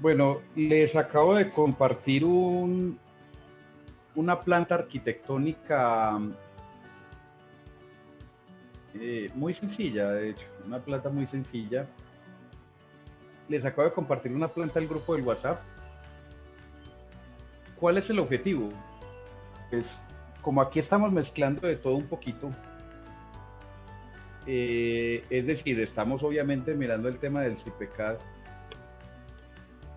Bueno, les acabo de compartir una planta arquitectónica muy sencilla, de hecho, una planta muy sencilla. Les acabo de compartir una planta al grupo del WhatsApp. ¿Cuál es el objetivo? Pues como aquí estamos mezclando de todo un poquito, es decir, estamos obviamente mirando el tema del CIPECAD,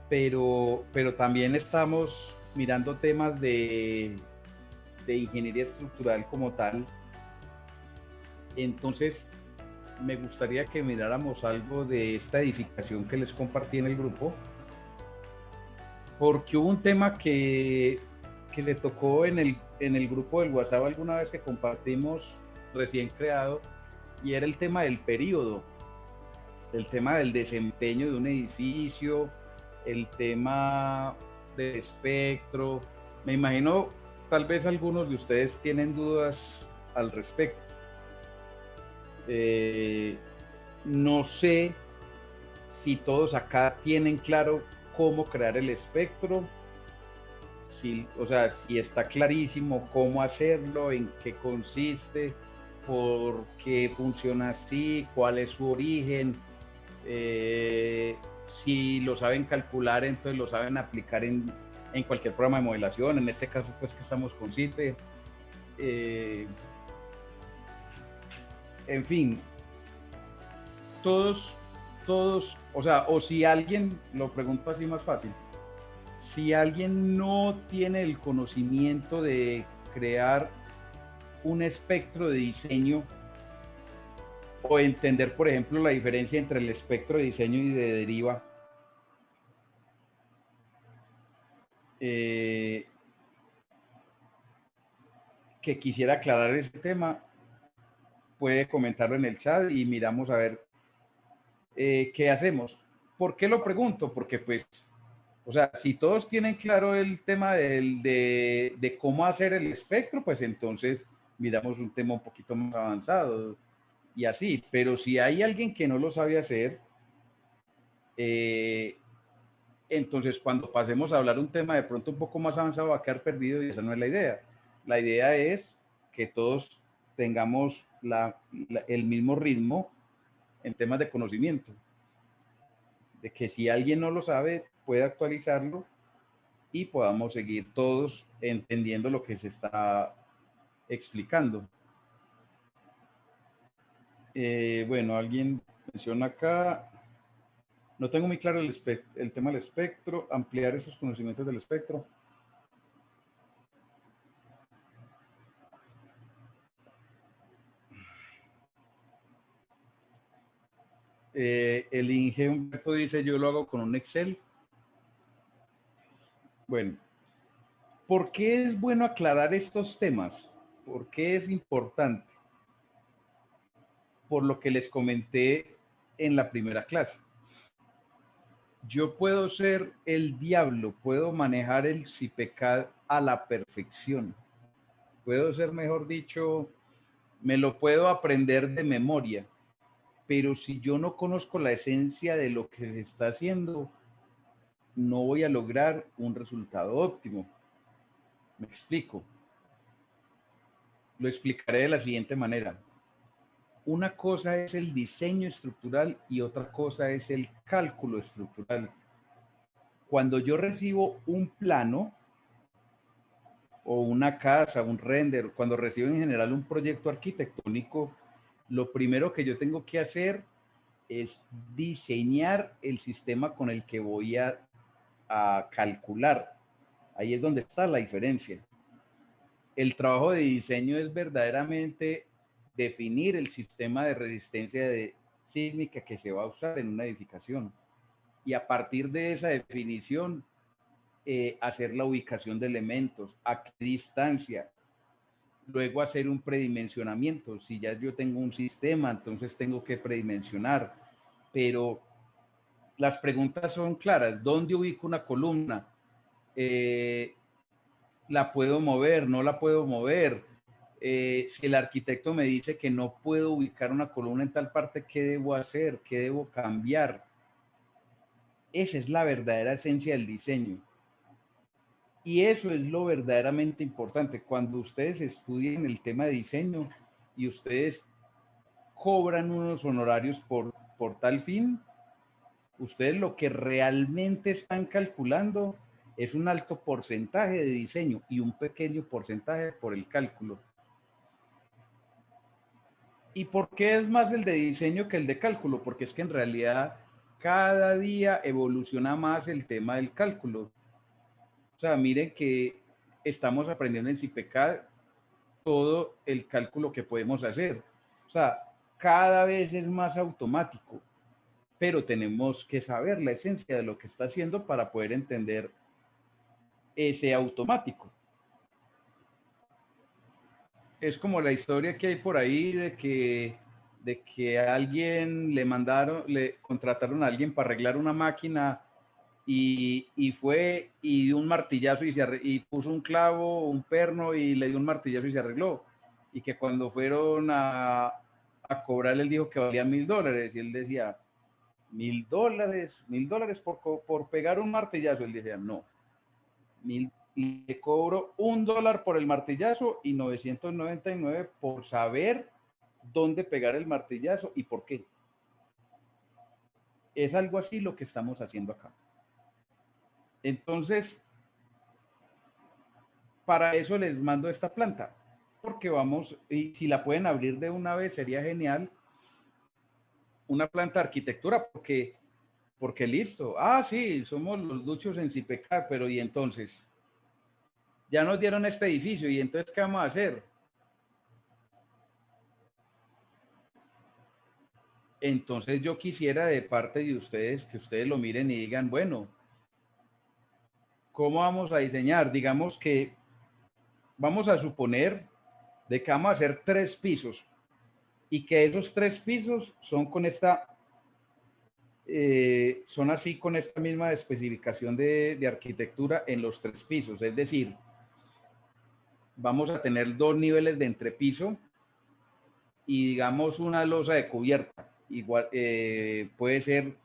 pero también estamos mirando temas de ingeniería estructural como tal. Entonces, me gustaría que miráramos algo de esta edificación que les compartí en el grupo, porque hubo un tema que le tocó en el grupo del WhatsApp alguna vez que compartimos recién creado, y era el tema del periodo, el tema del desempeño de un edificio, el tema del espectro. Me imagino, tal vez algunos de ustedes tienen dudas al respecto. No sé si todos acá tienen claro cómo crear el espectro, o sea, si está clarísimo cómo hacerlo, en qué consiste, por qué funciona así, cuál es su origen, si lo saben calcular, entonces lo saben aplicar en cualquier programa de modelación, en este caso pues que estamos con CIPE. En fin, todos, o sea, o si alguien, lo pregunto así más fácil, si alguien no tiene el conocimiento de crear un espectro de diseño o entender, por ejemplo, la diferencia entre el espectro de diseño y de deriva, que quisiera aclarar ese tema, puede comentarlo en el chat y miramos a ver qué hacemos. ¿Por qué lo pregunto? Porque pues, o sea, si todos tienen claro el tema de cómo hacer el espectro, pues entonces miramos un tema un poquito más avanzado y así. Pero si hay alguien que no lo sabe hacer, entonces cuando pasemos a hablar un tema de pronto un poco más avanzado va a quedar perdido y esa no es la idea. La idea es que todos tengamos el mismo ritmo en temas de conocimiento, de que si alguien no lo sabe puede actualizarlo y podamos seguir todos entendiendo lo que se está explicando. Bueno, alguien menciona acá, no tengo muy claro el tema del espectro, ampliar esos conocimientos del espectro. El Inge Humberto dice, yo lo hago con un Excel. Bueno, ¿por qué es bueno aclarar estos temas? ¿Por qué es importante? Por lo que les comenté en la primera clase. Yo puedo ser el diablo, puedo manejar el CIPECAD a la perfección. Puedo ser, mejor dicho, me lo puedo aprender de memoria, pero si yo no conozco la esencia de lo que se está haciendo, no voy a lograr un resultado óptimo. Me explico. Lo explicaré de la siguiente manera. Una cosa es el diseño estructural y otra cosa es el cálculo estructural. Cuando yo recibo un plano o una casa, un render, cuando recibo en general un proyecto arquitectónico, lo primero que yo tengo que hacer es diseñar el sistema con el que voy a calcular. Ahí es donde está la diferencia. El trabajo de diseño es verdaderamente definir el sistema de resistencia sísmica que se va a usar en una edificación. Y a partir de esa definición, hacer la ubicación de elementos, a qué distancia. Luego hacer un predimensionamiento. Si ya yo tengo un sistema, entonces tengo que predimensionar. Pero las preguntas son claras. ¿Dónde ubico una columna? ¿La puedo mover? ¿No la puedo mover? Si el arquitecto me dice que no puedo ubicar una columna en tal parte, ¿qué debo hacer? ¿Qué debo cambiar? Esa es la verdadera esencia del diseño. Y eso es lo verdaderamente importante. Cuando ustedes estudian el tema de diseño y ustedes cobran unos honorarios por tal fin, ustedes lo que realmente están calculando es un alto porcentaje de diseño y un pequeño porcentaje por el cálculo. ¿Y por qué es más el de diseño que el de cálculo? Porque es que en realidad cada día evoluciona más el tema del cálculo. O sea, miren que estamos aprendiendo en CIPECAD todo el cálculo que podemos hacer. O sea, cada vez es más automático, pero tenemos que saber la esencia de lo que está haciendo para poder entender ese automático. Es como la historia que hay por ahí de que a alguien le contrataron a alguien para arreglar una máquina y fue y dio un martillazo y puso un clavo, un perno y le dio un martillazo y se arregló. Y que cuando fueron a cobrar, él dijo que valía $1,000 y él decía, $1,000 por pegar un martillazo. Él decía, no, le cobro $1 por el martillazo y 999 por saber dónde pegar el martillazo y por qué. Es algo así lo que estamos haciendo acá. Entonces, para eso les mando esta planta, porque vamos, y si la pueden abrir de una vez sería genial, una planta de arquitectura, porque listo, sí, somos los duchos en CIPECAD, pero y entonces, ya nos dieron este edificio, y entonces, ¿qué vamos a hacer? Entonces yo quisiera de parte de ustedes que ustedes lo miren y digan, bueno, ¿cómo vamos a diseñar? Digamos que vamos a suponer de que vamos a hacer 3 pisos y que esos 3 pisos son con esta, son así con esta misma especificación de arquitectura en los 3 pisos. Es decir, vamos a tener 2 niveles de entrepiso y digamos una losa de cubierta. Igual puede ser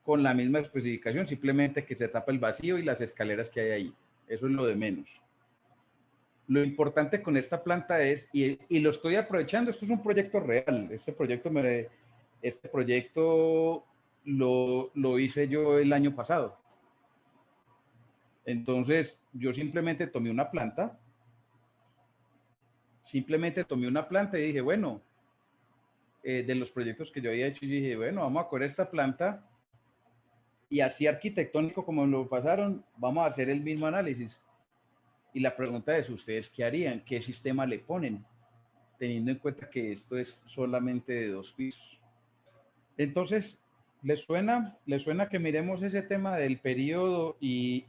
con la misma especificación, simplemente que se tapa el vacío y las escaleras que hay ahí. Eso es lo de menos. Lo importante con esta planta es, y lo estoy aprovechando, esto es un proyecto real, este proyecto lo hice yo el año pasado. Entonces, yo simplemente tomé una planta y dije, bueno, de los proyectos que yo había hecho, y dije, bueno, vamos a coger esta planta y así arquitectónico como lo pasaron, vamos a hacer el mismo análisis. Y la pregunta es, ¿ustedes qué harían? ¿Qué sistema le ponen? Teniendo en cuenta que esto es solamente de 2 pisos. Entonces, ¿les suena? ¿Les suena que miremos ese tema del periodo y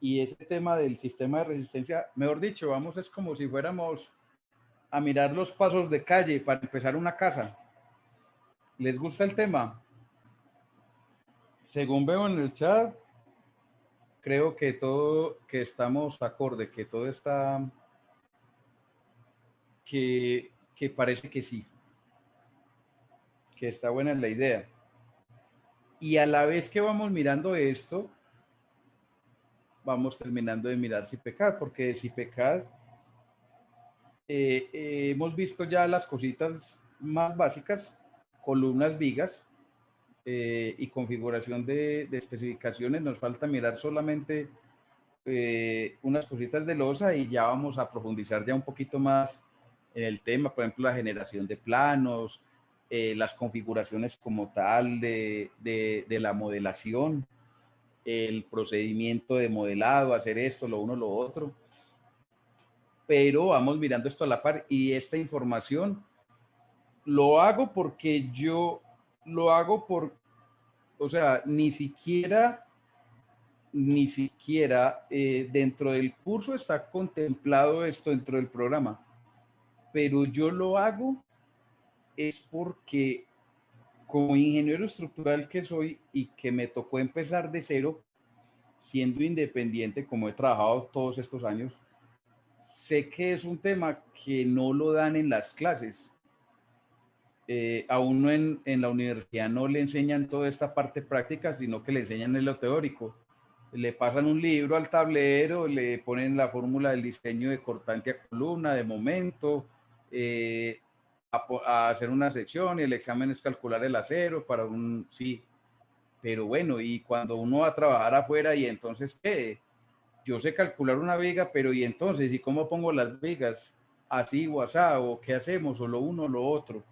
ese tema del sistema de resistencia? Mejor dicho, vamos, es como si fuéramos a mirar los pasos de calle para empezar una casa. ¿Les gusta el tema? Según veo en el chat, creo que que estamos acorde, que todo está, que parece que sí, que está buena la idea. Y a la vez que vamos mirando esto, vamos terminando de mirar CIPECAD, porque de CIPECAD hemos visto ya las cositas más básicas, columnas, vigas y configuración de especificaciones. Nos falta mirar solamente unas cositas de losa y ya vamos a profundizar ya un poquito más en el tema, por ejemplo, la generación de planos, las configuraciones como tal de la modelación, el procedimiento de modelado, hacer esto, lo uno, lo otro. Pero vamos mirando esto a la par y esta información lo hago porque yo lo hago o sea, ni siquiera dentro del curso está contemplado esto dentro del programa, pero yo lo hago es porque como ingeniero estructural que soy y que me tocó empezar de cero, siendo independiente como he trabajado todos estos años, sé que es un tema que no lo dan en las clases. a uno en la universidad no le enseñan toda esta parte práctica, sino que le enseñan lo teórico. Le pasan un libro al tablero, le ponen la fórmula del diseño de cortante a columna, de momento, a hacer una sección, y el examen es calcular el acero para un sí. Pero bueno, y cuando uno va a trabajar afuera, y entonces, ¿qué? Yo sé calcular una viga, pero ¿y entonces? ¿Y cómo pongo las vigas? ¿Así o asá? ¿O qué hacemos? ¿O lo uno o lo otro?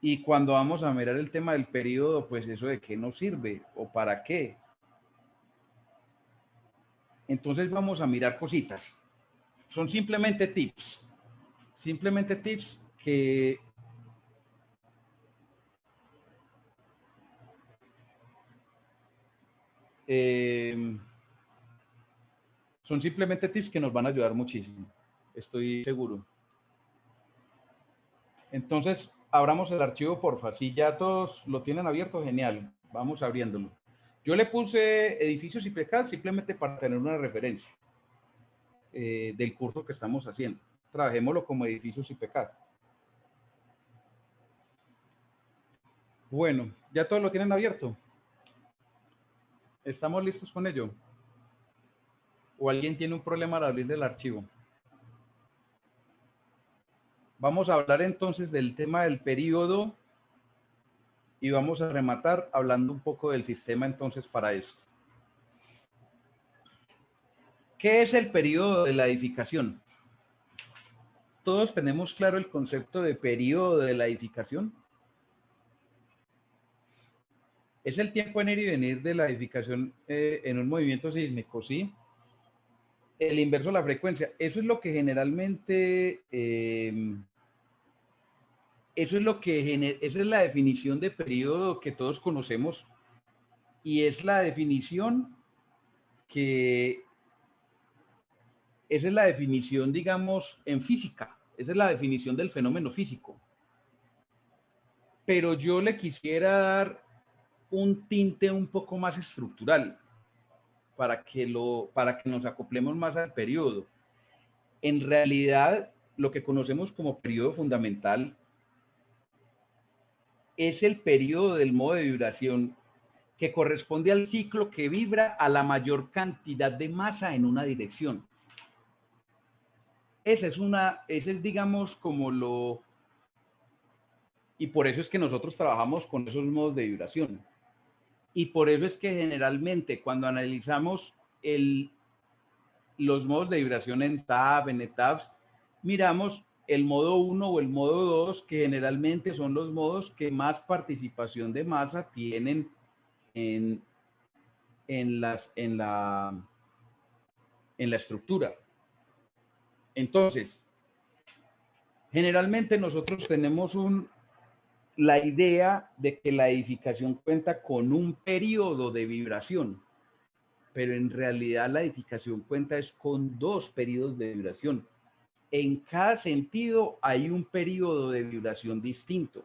Y cuando vamos a mirar el tema del periodo, pues eso de qué nos sirve o para qué. Entonces vamos a mirar cositas. Son simplemente tips que son simplemente tips que nos van a ayudar muchísimo. Estoy seguro. Entonces, abramos el archivo, porfa. Si ya todos lo tienen abierto, genial. Vamos abriéndolo. Yo le puse edificios y IPCAD simplemente para tener una referencia del curso que estamos haciendo. Trabajémoslo como edificios y IPCAD. Bueno, ya todos lo tienen abierto. ¿Estamos listos con ello? ¿O alguien tiene un problema al abrir el archivo? Vamos a hablar entonces del tema del periodo y vamos a rematar hablando un poco del sistema entonces para esto. ¿Qué es el periodo de la edificación? ¿Todos tenemos claro el concepto de periodo de la edificación? Es el tiempo en ir y venir de la edificación en un movimiento sísmico, ¿sí? El inverso de la frecuencia. Eso es lo que generalmente, esa es la definición de periodo que todos conocemos, y es la definición que, esa es la definición, digamos, en física. Esa es la definición del fenómeno físico. Pero yo le quisiera dar un tinte un poco más estructural para que nos acoplemos más al periodo. En realidad, lo que conocemos como periodo fundamental es el periodo del modo de vibración que corresponde al ciclo que vibra a la mayor cantidad de masa en una dirección. Ese es, digamos, como y por eso es que nosotros trabajamos con esos modos de vibración. Y por eso es que generalmente cuando analizamos los modos de vibración en TAP, en ETAPS, miramos el modo 1 o el modo 2, que generalmente son los modos que más participación de masa tienen en la estructura. Entonces, generalmente nosotros tenemos la idea de que la edificación cuenta con un periodo de vibración, pero en realidad la edificación cuenta es con dos periodos de vibración. En cada sentido hay un periodo de vibración distinto.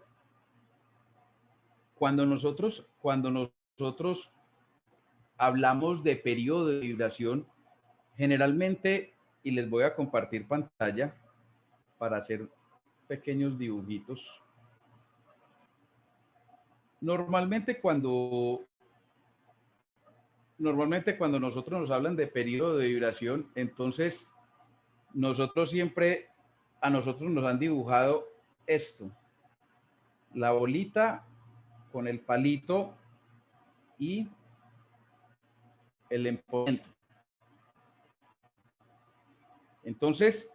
Cuando nosotros hablamos de periodo de vibración, generalmente, y les voy a compartir pantalla para hacer pequeños dibujitos. Normalmente cuando nosotros nos hablan de periodo de vibración, entonces a nosotros nos han dibujado esto, la bolita con el palito y el empollamiento. Entonces,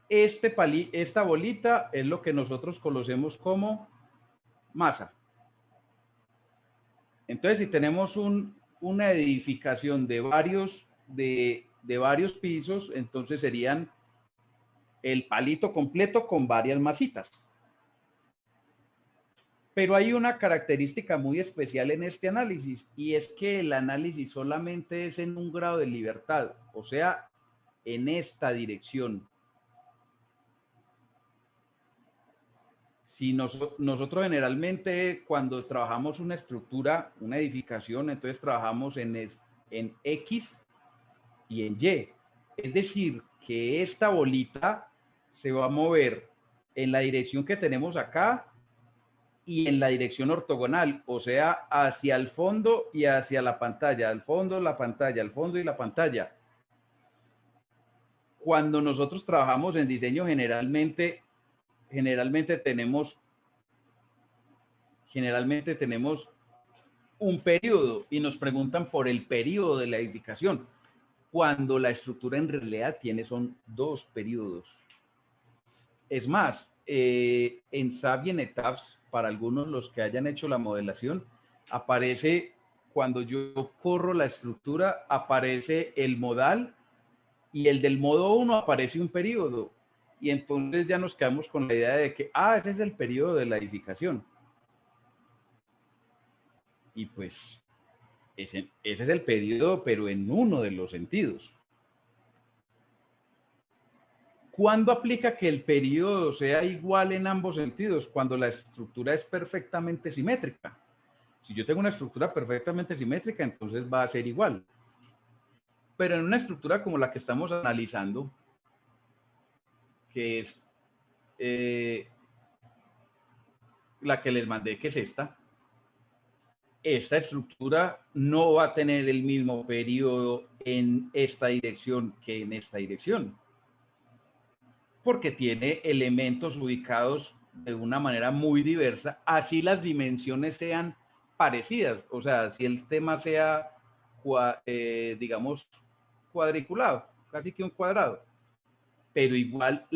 esta bolita es lo que nosotros conocemos como masa. Entonces, si tenemos una edificación de varios pisos, entonces serían el palito completo con varias masitas. Pero hay una característica muy especial en este análisis, y es que el análisis solamente es en un grado de libertad, o sea, en esta dirección. Si nosotros generalmente cuando trabajamos una estructura, una edificación, entonces trabajamos en X y en Y. Es decir, que esta bolita se va a mover en la dirección que tenemos acá y en la dirección ortogonal, o sea, hacia el fondo y hacia la pantalla, al fondo, la pantalla, al fondo y la pantalla. Cuando nosotros trabajamos en diseño, generalmente tenemos un periodo y nos preguntan por el periodo de la edificación, cuando la estructura en realidad son 2 periodos. Es más, en SAP y en ETABS, para algunos los que hayan hecho la modelación, aparece, cuando yo corro la estructura, aparece el modal y el del modo 1 aparece un periodo. Y entonces ya nos quedamos con la idea de que, ese es el periodo de la edificación. Y pues ese es el periodo, pero en uno de los sentidos. ¿Cuándo aplica que el periodo sea igual en ambos sentidos? Cuando la estructura es perfectamente simétrica. Si yo tengo una estructura perfectamente simétrica, entonces va a ser igual. Pero en una estructura como la que estamos analizando, que es la que les mandé, que es esta estructura no va a tener el mismo periodo en esta dirección que en esta dirección, porque tiene elementos ubicados de una manera muy diversa, así las dimensiones sean parecidas, o sea, si el tema sea, digamos, cuadriculado, casi que un cuadrado, pero igual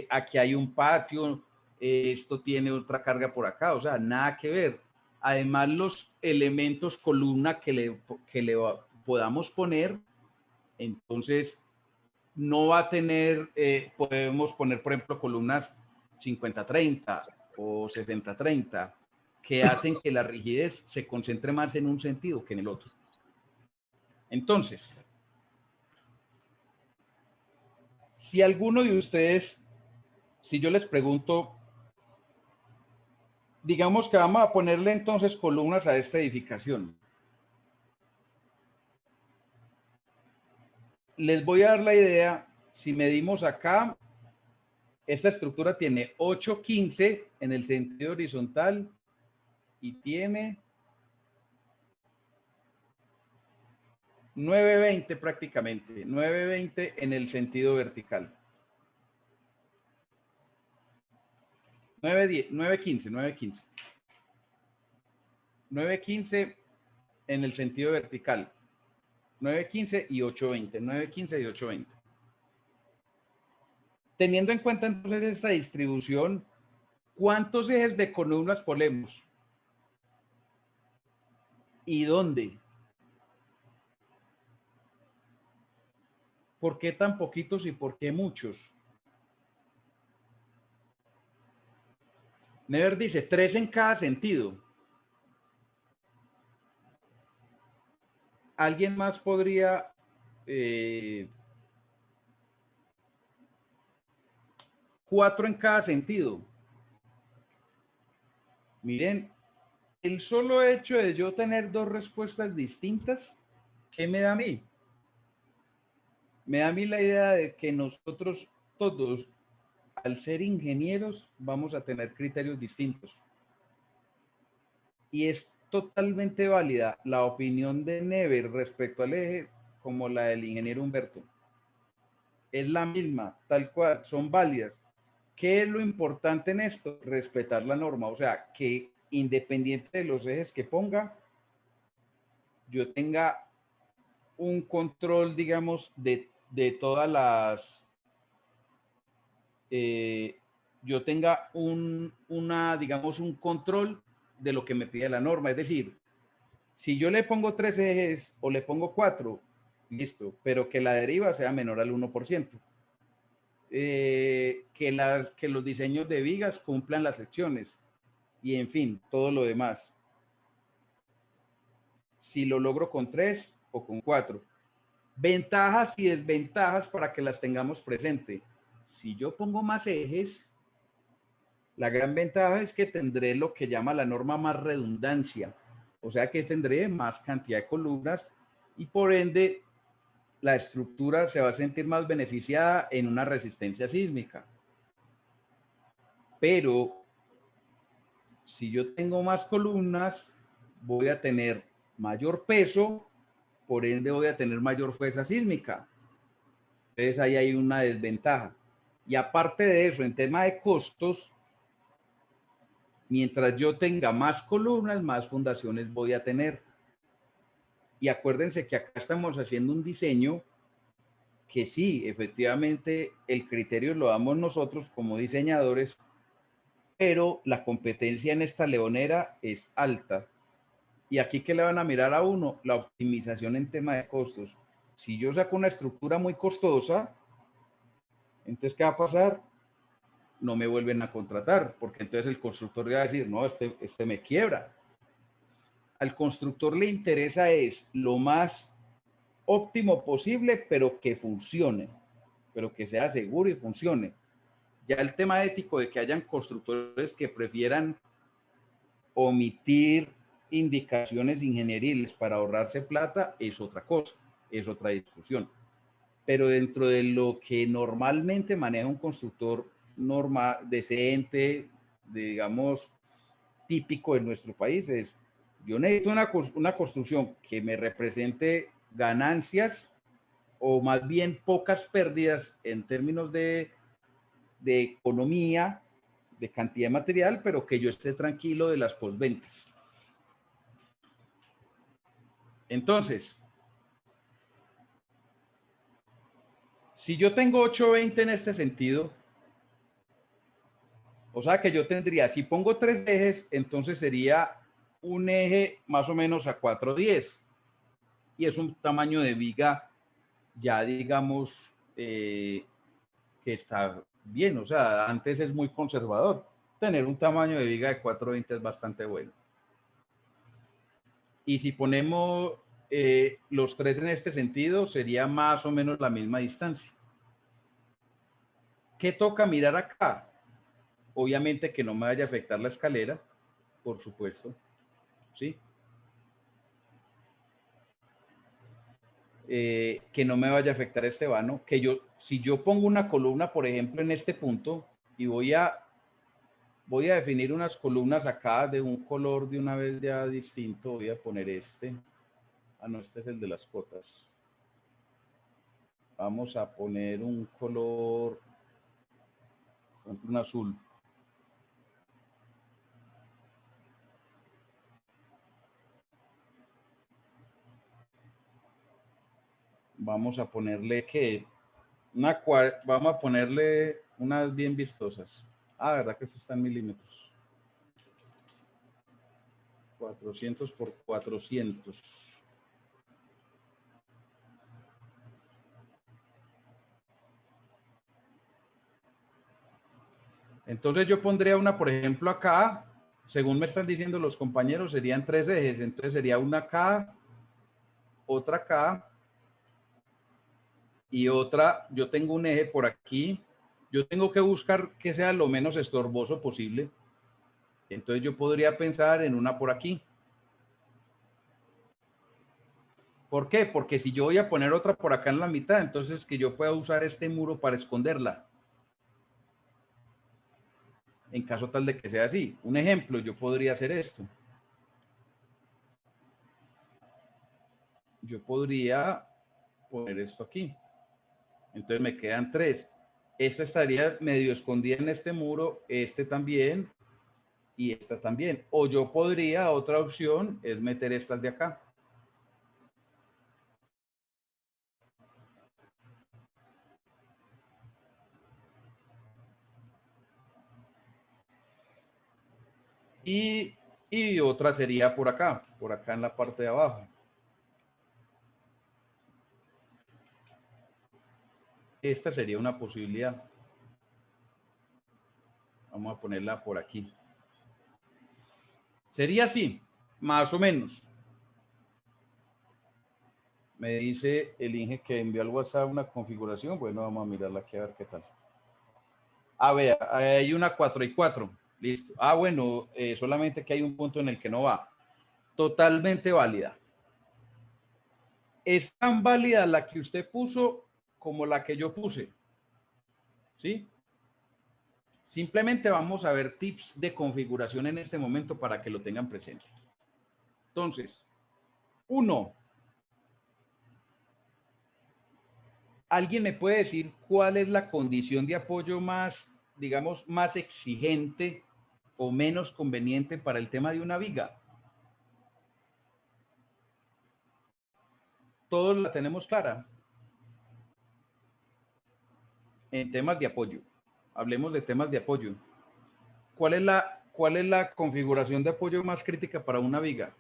aquí hay un patio, esto tiene otra carga por acá, o sea, nada que ver. Además, los elementos columna que le podamos poner, entonces no va a tener, podemos poner, por ejemplo, columnas 50-30 o 60-30, que hacen que la rigidez se concentre más en un sentido que en el otro. Entonces, si alguno de ustedes, si yo les pregunto, digamos que vamos a ponerle entonces columnas a esta edificación. Les voy a dar la idea, si medimos acá, esta estructura tiene 8,15 en el sentido horizontal y tiene 9,20 prácticamente, 9,20 en el sentido vertical. 9,15, 9,15. 9,15 en el sentido vertical. 9,15 y 8,20. 9,15 y 8,20. Teniendo en cuenta entonces esta distribución, ¿cuántos ejes de columnas ponemos? ¿Y dónde? ¿Por qué tan poquitos y por qué muchos? Never dice 3 en cada sentido. ¿Alguien más podría 4 en cada sentido? Miren, el solo hecho de yo tener 2 respuestas distintas, ¿qué me da a mí? Me da a mí la idea de que nosotros todos, al ser ingenieros, vamos a tener criterios distintos. Y es totalmente válida la opinión de Never respecto al eje como la del ingeniero Humberto. Es la misma, tal cual, son válidas. ¿Qué es lo importante en esto? Respetar la norma, o sea, que independiente de los ejes que ponga, yo tenga un control, digamos, de todas las, yo tenga digamos, un control de lo que me pide la norma. Es decir, si yo le pongo 3 ejes o le pongo 4, listo, pero que la deriva sea menor al 1%. Que los diseños de vigas cumplan las secciones y en fin, todo lo demás. Si lo logro con 3 o con 4. Ventajas y desventajas para que las tengamos presente. Si yo pongo más ejes, la gran ventaja es que tendré lo que llama la norma más redundancia. O sea que tendré más cantidad de columnas y por ende la estructura se va a sentir más beneficiada en una resistencia sísmica. Pero si yo tengo más columnas, voy a tener mayor peso, por ende voy a tener mayor fuerza sísmica. Entonces ahí hay una desventaja. Y aparte de eso, en tema de costos, mientras yo tenga más columnas, más fundaciones voy a tener. Y acuérdense que acá estamos haciendo un diseño que sí, efectivamente, el criterio lo damos nosotros como diseñadores, pero la competencia en esta leonera es alta. Y aquí, ¿qué le van a mirar a uno? La optimización en tema de costos. Si yo saco una estructura muy costosa, entonces, ¿qué va a pasar? No me vuelven a contratar, porque entonces el constructor le va a decir, no, este me quiebra. Al constructor le interesa es lo más óptimo posible, pero que funcione, pero que sea seguro y funcione. Ya el tema ético de que hayan constructores que prefieran omitir indicaciones ingenieriles para ahorrarse plata es otra cosa, es otra discusión. Pero dentro de lo que normalmente maneja un constructor normal, decente, digamos, típico en nuestro país, es yo necesito una construcción que me represente ganancias o más bien pocas pérdidas en términos de economía, de cantidad de material, pero que yo esté tranquilo de las postventas. Entonces, si yo tengo 820 en este sentido, o sea que yo tendría, si pongo 3 ejes, entonces sería un eje más o menos a 410. Y es un tamaño de viga ya digamos que está bien. O sea, antes es muy conservador. Tener un tamaño de viga de 420 es bastante bueno. Y si ponemos los 3 en este sentido, sería más o menos la misma distancia. ¿Qué toca mirar acá? Obviamente que no me vaya a afectar la escalera, por supuesto, ¿sí? Que no me vaya a afectar este vano, que yo, si yo pongo una columna, por ejemplo, en este punto, y voy a definir unas columnas acá de un color de una vez ya distinto, voy a poner este. Ah, no, este es el de las cotas. Vamos a poner un color, por ejemplo, un azul. Vamos a ponerle que vamos a ponerle unas bien vistosas. Ah, verdad que esto está en milímetros. 400 por 400. Entonces yo pondría una, por ejemplo, acá, según me están diciendo los compañeros, serían 3 ejes. Entonces sería una acá, otra acá y otra. Yo tengo un eje por aquí. Yo tengo que buscar que sea lo menos estorboso posible. Entonces yo podría pensar en una por aquí. ¿Por qué? Porque si yo voy a poner otra por acá en la mitad, entonces que yo pueda usar este muro para esconderla. En caso tal de que sea así. Un ejemplo, yo podría hacer esto. Yo podría poner esto aquí. Entonces me quedan 3. Esta estaría medio escondida en este muro, este también y esta también. O yo podría, otra opción es meter estas de acá. Y otra sería por acá en la parte de abajo. Esta sería una posibilidad. Vamos a ponerla por aquí. Sería así, más o menos. Me dice el Inge que envió al WhatsApp una configuración. Bueno, vamos a mirarla aquí a ver qué tal. A ver, hay una 4 y 4. Listo. Ah, bueno, solamente que hay un punto en el que no va. Totalmente válida. Es tan válida la que usted puso como la que yo puse. ¿Sí? Simplemente vamos a ver tips de configuración en este momento para que lo tengan presente. Entonces, 1. ¿Alguien me puede decir cuál es la condición de apoyo más, digamos, más exigente o menos conveniente para el tema de una viga? Todos la tenemos clara. En temas de apoyo. Hablemos de temas de apoyo. ¿Cuál es la configuración de apoyo más crítica para una viga?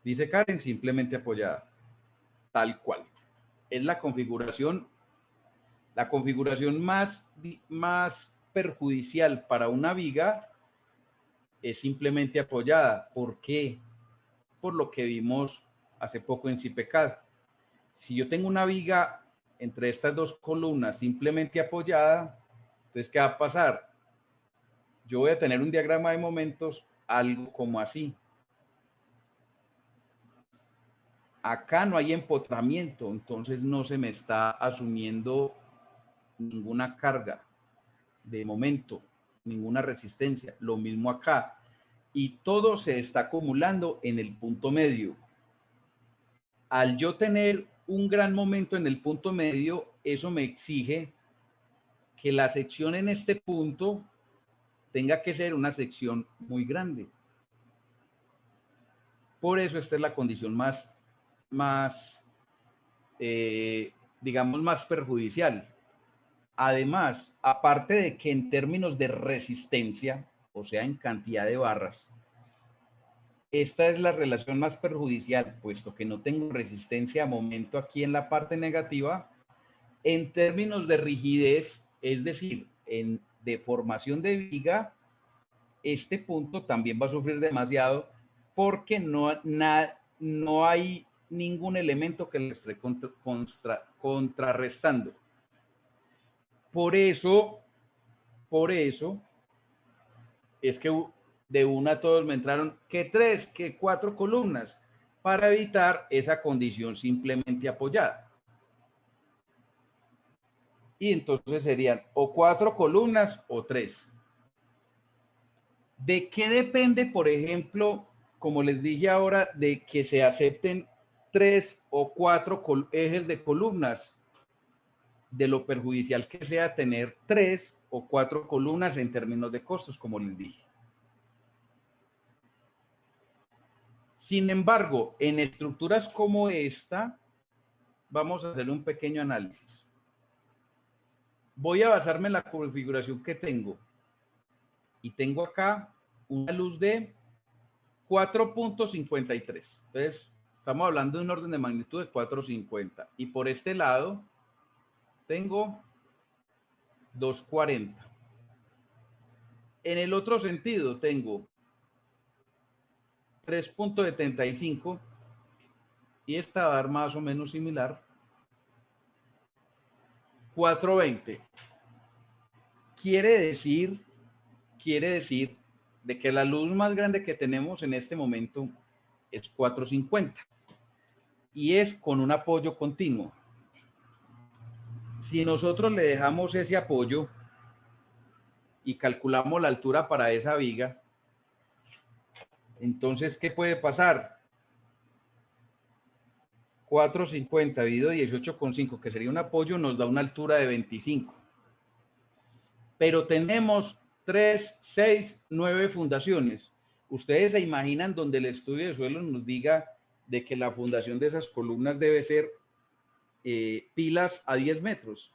Dice Karen, simplemente apoyada. Tal cual. Es la configuración más perjudicial para una viga es simplemente apoyada. ¿Por qué? Por lo que vimos hace poco en CIPECAD. Si yo tengo una viga entre estas dos columnas simplemente apoyada, entonces, ¿qué va a pasar? Yo voy a tener un diagrama de momentos, algo como así. Acá no hay empotramiento, entonces no se me está asumiendo ninguna carga de momento, ninguna resistencia. Lo mismo acá. Y todo se está acumulando en el punto medio. Al yo tener un gran momento en el punto medio, eso me exige que la sección en este punto tenga que ser una sección muy grande. Por eso esta es la condición digamos, más perjudicial. Además, aparte de que en términos de resistencia, o sea, en cantidad de barras, esta es la relación más perjudicial, puesto que no tengo resistencia a momento aquí en la parte negativa. En términos de rigidez, es decir, en deformación de viga, este punto también va a sufrir demasiado porque no hay ningún elemento que le esté contrarrestando. Por eso es que de una a todos me entraron que 3, que 4 columnas para evitar esa condición simplemente apoyada. Y entonces serían o 4 columnas o 3. ¿De qué depende, por ejemplo, como les dije ahora, de que se acepten 3 o 4 ejes de columnas? De lo perjudicial que sea tener 3 o 4 columnas en términos de costos, como les dije. Sin embargo, en estructuras como esta, vamos a hacer un pequeño análisis. Voy a basarme en la configuración que tengo. Y tengo acá una luz de 4.53. Entonces, estamos hablando de un orden de magnitud de 450. Y por este lado, tengo 240. En el otro sentido, tengo 3.75 y esta va a dar más o menos similar. 420. Quiere decir de que la luz más grande que tenemos en este momento es 450 y es con un apoyo continuo. Si nosotros le dejamos ese apoyo y calculamos la altura para esa viga, entonces, ¿qué puede pasar? 450 dividido 18,5, que sería un apoyo, nos da una altura de 25. Pero tenemos 3, 6, 9 fundaciones. Ustedes se imaginan donde el estudio de suelo nos diga de que la fundación de esas columnas debe ser pilas a 10 metros.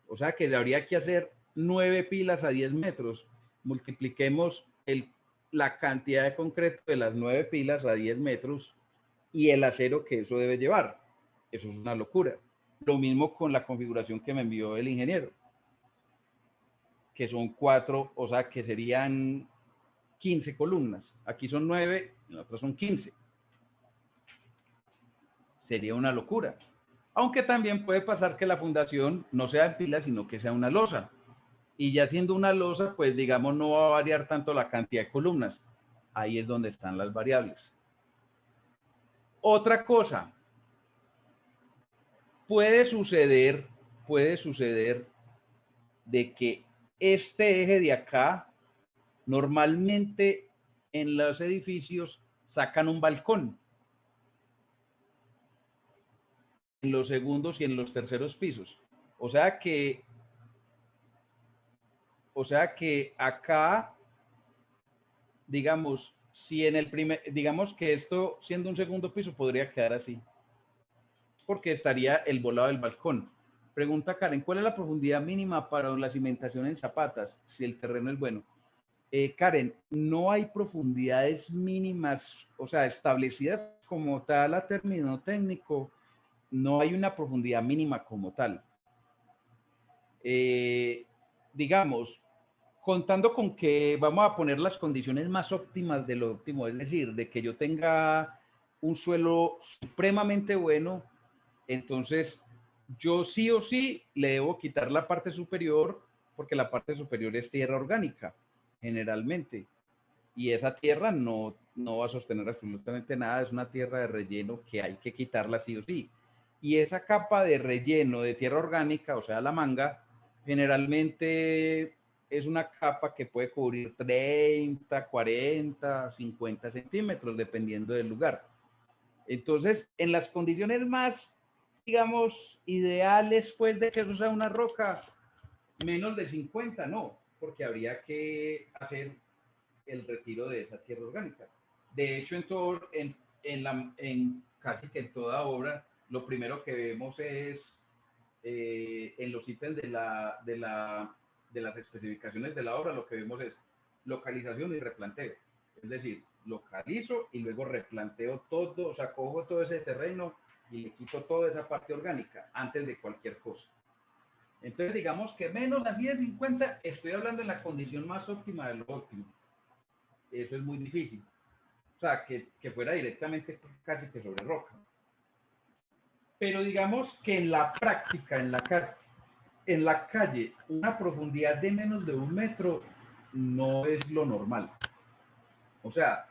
O sea que habría que hacer 9 pilas a 10 metros. Multipliquemos la cantidad de concreto de las 9 pilas a 10 metros y el acero que eso debe llevar. Eso es una locura. Lo mismo con la configuración que me envió el ingeniero, que son 4, o sea que serían 15 columnas. Aquí son 9, en la otra son 15. Sería una locura. Aunque también puede pasar que la fundación no sea en pilas, sino que sea una losa. Y ya siendo una losa, pues digamos no va a variar tanto la cantidad de columnas. Ahí es donde están las variables. Otra cosa, puede suceder puede suceder de que este eje de acá, normalmente en los edificios sacan un balcón en los segundos y en los terceros pisos. O sea que, acá, digamos, si en el primer, digamos que esto siendo un segundo piso podría quedar así, porque estaría el volado del balcón. Pregunta Karen, ¿cuál es la profundidad mínima para la cimentación en zapatas si el terreno es bueno? Karen, no hay profundidades mínimas, o sea, establecidas como tal a término técnico, no hay una profundidad mínima como tal. Digamos, contando con que vamos a poner las condiciones más óptimas de lo óptimo, es decir, de que yo tenga un suelo supremamente bueno, entonces yo sí o sí le debo quitar la parte superior, porque la parte superior es tierra orgánica, generalmente. Y esa tierra no va a sostener absolutamente nada, es una tierra de relleno que hay que quitarla sí o sí. Y esa capa de relleno de tierra orgánica, o sea, la manga, generalmente es una capa que puede cubrir 30, 40, 50 centímetros, dependiendo del lugar. Entonces, en las condiciones más, digamos, ideales, pues, de que eso sea una roca, menos de 50, no, porque habría que hacer el retiro de esa tierra orgánica. De hecho, en casi que en toda obra, lo primero que vemos es en los ítems de las especificaciones de la obra, lo que vemos es localización y replanteo. Es decir, localizo y luego replanteo todo, o sea, cojo todo ese terreno y le quito toda esa parte orgánica antes de cualquier cosa. Entonces, digamos que menos así de 50, estoy hablando en la condición más óptima de lo óptimo. Eso es muy difícil. O sea, que fuera directamente casi que sobre roca. Pero digamos que en la práctica, en la calle, una profundidad de menos de 1 metro no es lo normal. O sea,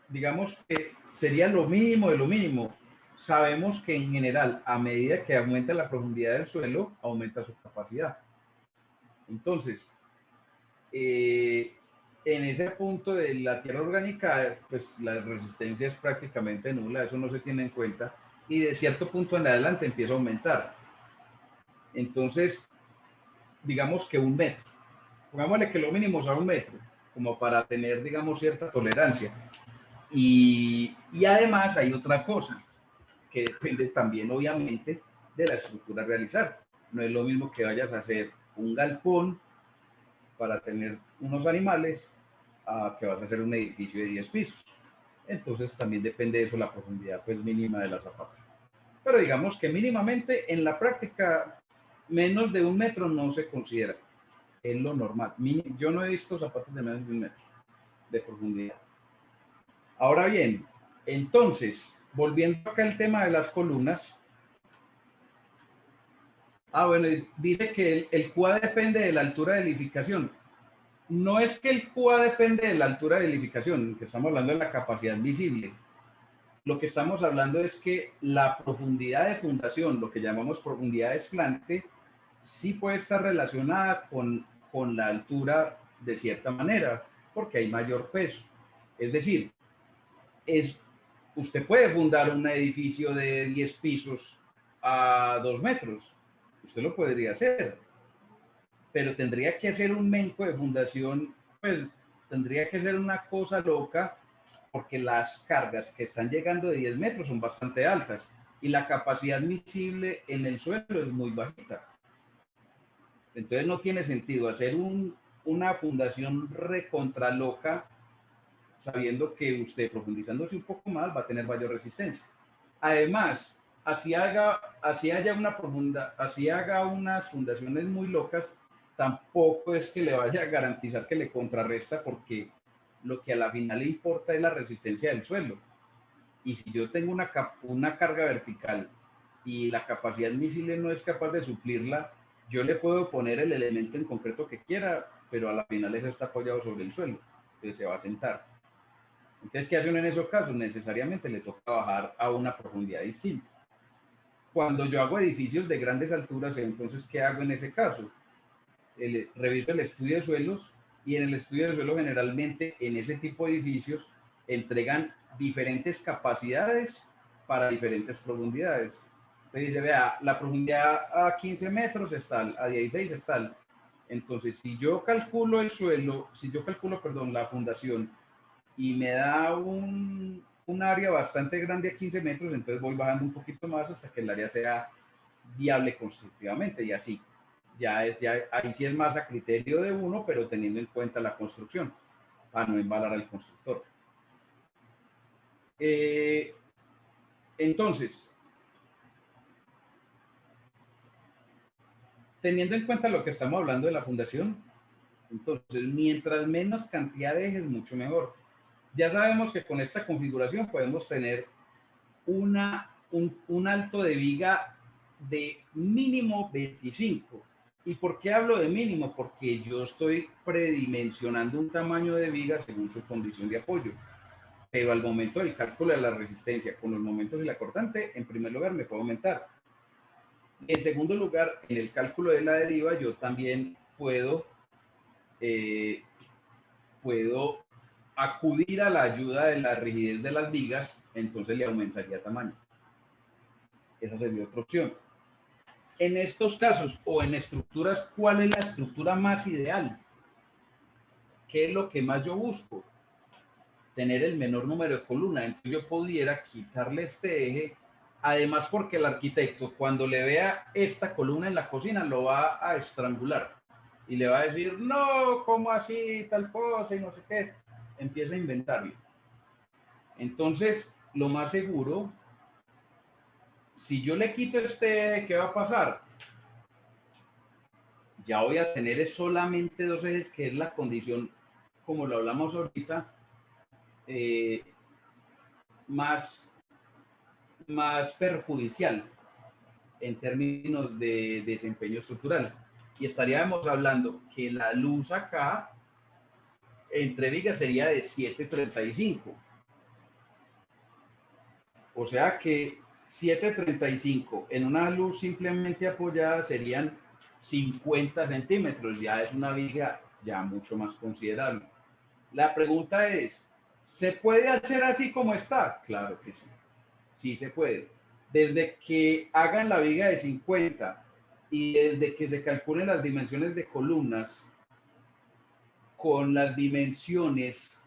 digamos que sería lo mínimo de lo mínimo. Sabemos que en general, a medida que aumenta la profundidad del suelo, aumenta su capacidad. Entonces, en ese punto de la tierra orgánica, pues la resistencia es prácticamente nula, eso no se tiene en cuenta, y de cierto punto en adelante empieza a aumentar. Entonces, digamos que 1 metro, pongámosle que lo mínimo sea 1 metro, como para tener, digamos, cierta tolerancia. Y además hay otra cosa, que depende también, obviamente, de la estructura a realizar. No es lo mismo que vayas a hacer un galpón para tener unos animales a que vas a hacer un edificio de 10 pisos. Entonces también depende de eso la profundidad pues mínima de la zapata. Pero digamos que mínimamente en la práctica menos de 1 metro no se considera. Es lo normal. Yo no he visto zapatos de menos de 1 metro de profundidad. Ahora bien, entonces, volviendo acá al tema de las columnas. Bueno, dice que el QA depende de la altura de edificación. No es que el QA depende de la altura de edificación, que estamos hablando de la capacidad visible. Lo que estamos hablando es que la profundidad de fundación, lo que llamamos profundidad de esplante, sí puede estar relacionada con la altura de cierta manera, porque hay mayor peso. Es decir, usted puede fundar un edificio de 10 pisos a 2 metros. Usted lo podría hacer, pero tendría que hacer un menco de fundación, pues tendría que ser una cosa loca, porque las cargas que están llegando de 10 metros son bastante altas y la capacidad miscible en el suelo es muy bajita. Entonces no tiene sentido hacer una fundación recontra loca sabiendo que usted profundizándose un poco más va a tener mayor resistencia. Además, así haya así haga unas fundaciones muy locas, tampoco es que le vaya a garantizar que le contrarresta, porque lo que a la final le importa es la resistencia del suelo. Y si yo tengo una carga vertical y la capacidad misile no es capaz de suplirla, yo le puedo poner el elemento en concreto que quiera, pero a la final eso está apoyado sobre el suelo, entonces se va a sentar. Entonces, ¿qué hace uno en esos casos? Necesariamente le toca bajar a una profundidad distinta. cuando yo hago edificios de grandes alturas, entonces, ¿qué hago en ese caso? Reviso el estudio de suelos, y en el estudio de suelos generalmente en ese tipo de edificios entregan diferentes capacidades para diferentes profundidades. Entonces dice, vea, la profundidad a 15 metros es tal, a 16 es tal. Entonces, si yo calculo el suelo, si yo calculo, perdón, la fundación, y me da un área bastante grande a 15 metros, entonces voy bajando un poquito más hasta que el área sea viable constructivamente, y así. Ya ahí sí es más a criterio de uno, pero teniendo en cuenta la construcción, para no embalar al constructor. Entonces, teniendo en cuenta lo que estamos hablando de la fundación, entonces, mientras menos cantidad de ejes, mucho mejor. Ya sabemos que con esta configuración podemos tener un alto de viga de mínimo 25. ¿Y por qué hablo de mínimo? Porque yo estoy predimensionando un tamaño de viga según su condición de apoyo. Pero al momento del cálculo de la resistencia con los momentos y la cortante, en primer lugar me puedo aumentar. En segundo lugar, en el cálculo de la deriva, yo también puedo acudir a la ayuda de la rigidez de las vigas, entonces le aumentaría tamaño. Esa sería otra opción. En estos casos o en estructuras, ¿cuál es la estructura más ideal? ¿Qué es lo que más yo busco? Tener el menor número de columnas. Entonces yo pudiera quitarle este eje, además porque el arquitecto cuando le vea esta columna en la cocina lo va a estrangular y le va a decir, no, ¿cómo así? Tal cosa y no sé qué. Empieza a inventarlo. Entonces, lo más seguro, si yo le quito este eje, ¿qué va a pasar? Ya voy a tener solamente dos ejes, que es la condición, como lo hablamos ahorita, más perjudicial en términos de desempeño estructural. Y estaríamos hablando que la luz acá, entre vigas, sería de 7.35. O sea que 7.35 en una luz simplemente apoyada serían 50 centímetros. Ya es una viga ya mucho más considerable. La pregunta es, ¿se puede hacer así como está? Claro que sí. Sí se puede. Desde que hagan la viga de 50 y desde que se calculen las dimensiones de columnas con las dimensiones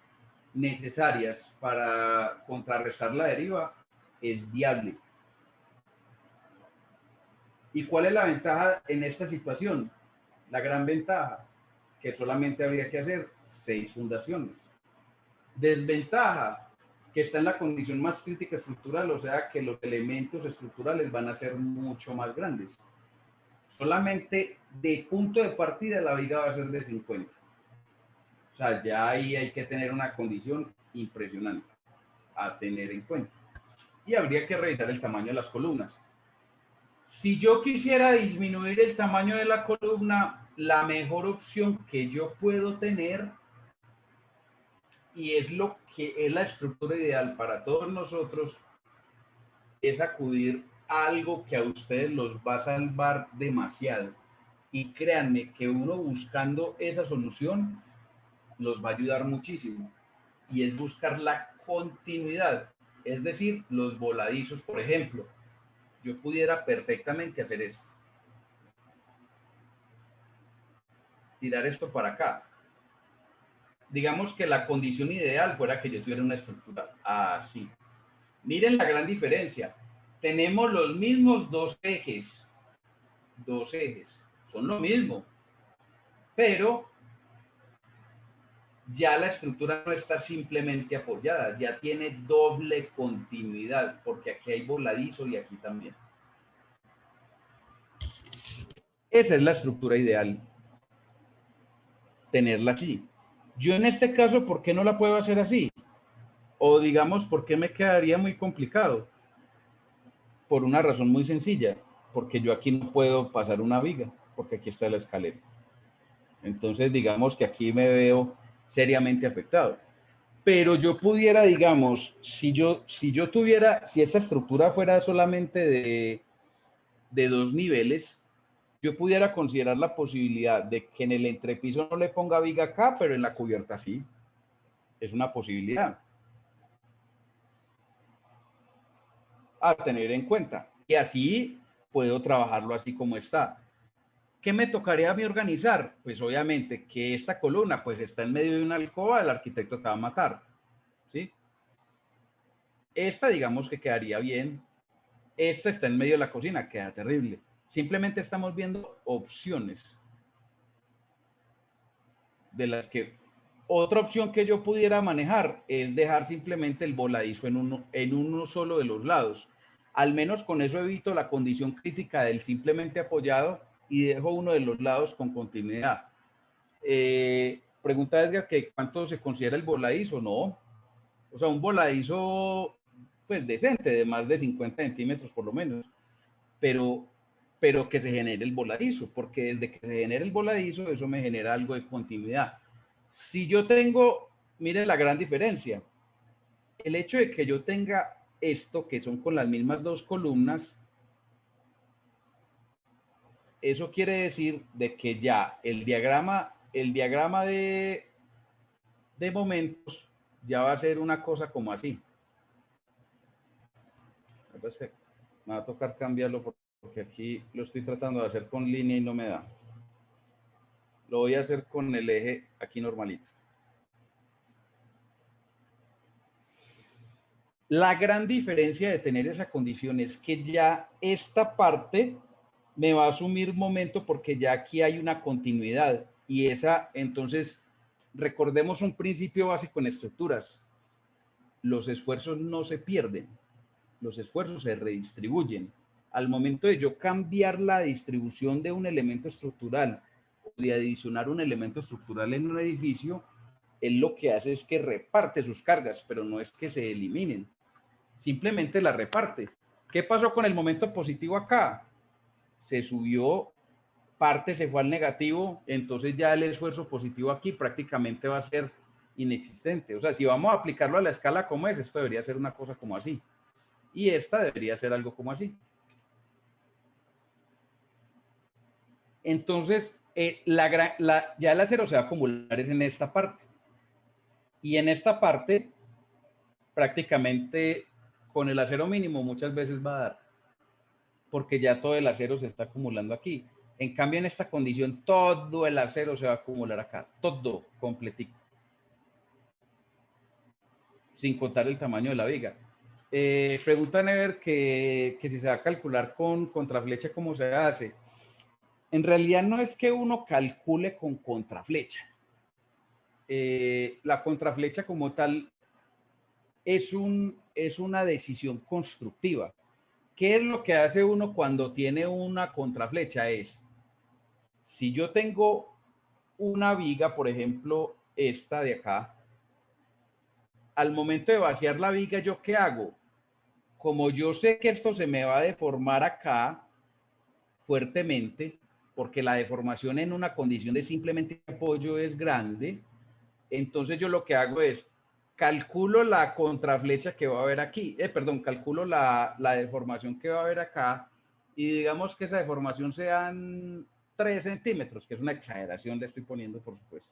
necesarias para contrarrestar la deriva, es viable. ¿Y cuál es la ventaja en esta situación? La gran ventaja, que solamente habría que hacer 6 fundaciones. Desventaja, que está en la condición más crítica estructural, o sea que los elementos estructurales van a ser mucho más grandes. Solamente de punto de partida la viga va a ser de 50. O sea, ya ahí hay que tener una condición impresionante a tener en cuenta. Y habría que revisar el tamaño de las columnas. Si yo quisiera disminuir el tamaño de la columna, la mejor opción que yo puedo tener, y es lo que es la estructura ideal para todos nosotros, es acudir a algo que a ustedes los va a salvar demasiado. Y créanme que uno buscando esa solución los va a ayudar muchísimo. Y es buscar la continuidad, es decir, los voladizos. Por ejemplo, yo pudiera perfectamente hacer esto. Tirar esto para acá. Digamos que la condición ideal fuera que yo tuviera una estructura así. Miren la gran diferencia. Tenemos los mismos dos ejes. Dos ejes. Son lo mismo. Pero ya la estructura no está simplemente apoyada, ya tiene doble continuidad, porque aquí hay voladizo y aquí también. Esa es la estructura ideal, tenerla así. Yo en este caso, ¿por qué no la puedo hacer así? O digamos, ¿por qué me quedaría muy complicado? Por una razón muy sencilla, porque yo aquí no puedo pasar una viga, porque aquí está la escalera. Entonces, digamos que aquí me veo seriamente afectado. Pero yo pudiera, digamos, si esta estructura fuera solamente de 2 niveles, yo pudiera considerar la posibilidad de que en el entrepiso no le ponga viga acá, pero en la cubierta sí. Es una posibilidad a tener en cuenta. Y así puedo trabajarlo así como está. ¿Qué me tocaría a mí organizar? Pues obviamente que esta columna pues está en medio de una alcoba, el arquitecto te va a matar, ¿sí? Esta digamos que quedaría bien. Esta está en medio de la cocina, queda terrible. Simplemente estamos viendo opciones de las que otra opción que yo pudiera manejar es dejar simplemente el voladizo en uno solo de los lados. Al menos con eso evito la condición crítica del simplemente apoyado y dejo uno de los lados con continuidad. Pregunta Edgar que cuánto se considera el voladizo. No, o sea, un voladizo pues decente, de más de 50 centímetros por lo menos, pero, pero que se genere el voladizo, porque desde que se genere el voladizo, eso me genera algo de continuidad. Si yo tengo, mire la gran diferencia, el hecho de que yo tenga esto, que son con las mismas dos columnas, eso quiere decir de que ya el diagrama de momentos ya va a ser una cosa como así. Me va a tocar cambiarlo porque aquí lo estoy tratando de hacer con línea y no me da. Lo voy a hacer con el eje aquí normalito. La gran diferencia de tener esa condición es que ya esta parte me va a asumir momento porque ya aquí hay una continuidad y esa, entonces, recordemos un principio básico en estructuras. Los esfuerzos no se pierden, los esfuerzos se redistribuyen. Al momento de yo cambiar la distribución de un elemento estructural o de adicionar un elemento estructural en un edificio, él lo que hace es que reparte sus cargas, pero no es que se eliminen, simplemente la reparte. ¿Qué pasó con el momento positivo acá? Se subió, parte se fue al negativo, entonces ya el esfuerzo positivo aquí prácticamente va a ser inexistente. O sea, si vamos a aplicarlo a la escala como es, esto debería ser una cosa como así. Y esta debería ser algo como así. Entonces, ya el acero se va a acumular es en esta parte. Y en esta parte, prácticamente con el acero mínimo muchas veces va a dar, porque ya todo el acero se está acumulando aquí. En cambio, en esta condición, todo el acero se va a acumular acá, todo completico, sin contar el tamaño de la viga. Pregunta Never que si se va a calcular con contraflecha, ¿cómo se hace? En realidad no es que uno calcule con contraflecha. La contraflecha como tal es una decisión constructiva. ¿Qué es lo que hace uno cuando tiene una contraflecha? Es, si yo tengo una viga, por ejemplo, esta de acá, al momento de vaciar la viga, ¿yo qué hago? Como yo sé que esto se me va a deformar acá fuertemente, porque la deformación en una condición de simplemente apoyo es grande, entonces yo lo que hago es calculo la contraflecha que va a haber aquí, perdón, calculo la deformación que va a haber acá y digamos que esa deformación sean 3 centímetros, que es una exageración, le estoy poniendo por supuesto,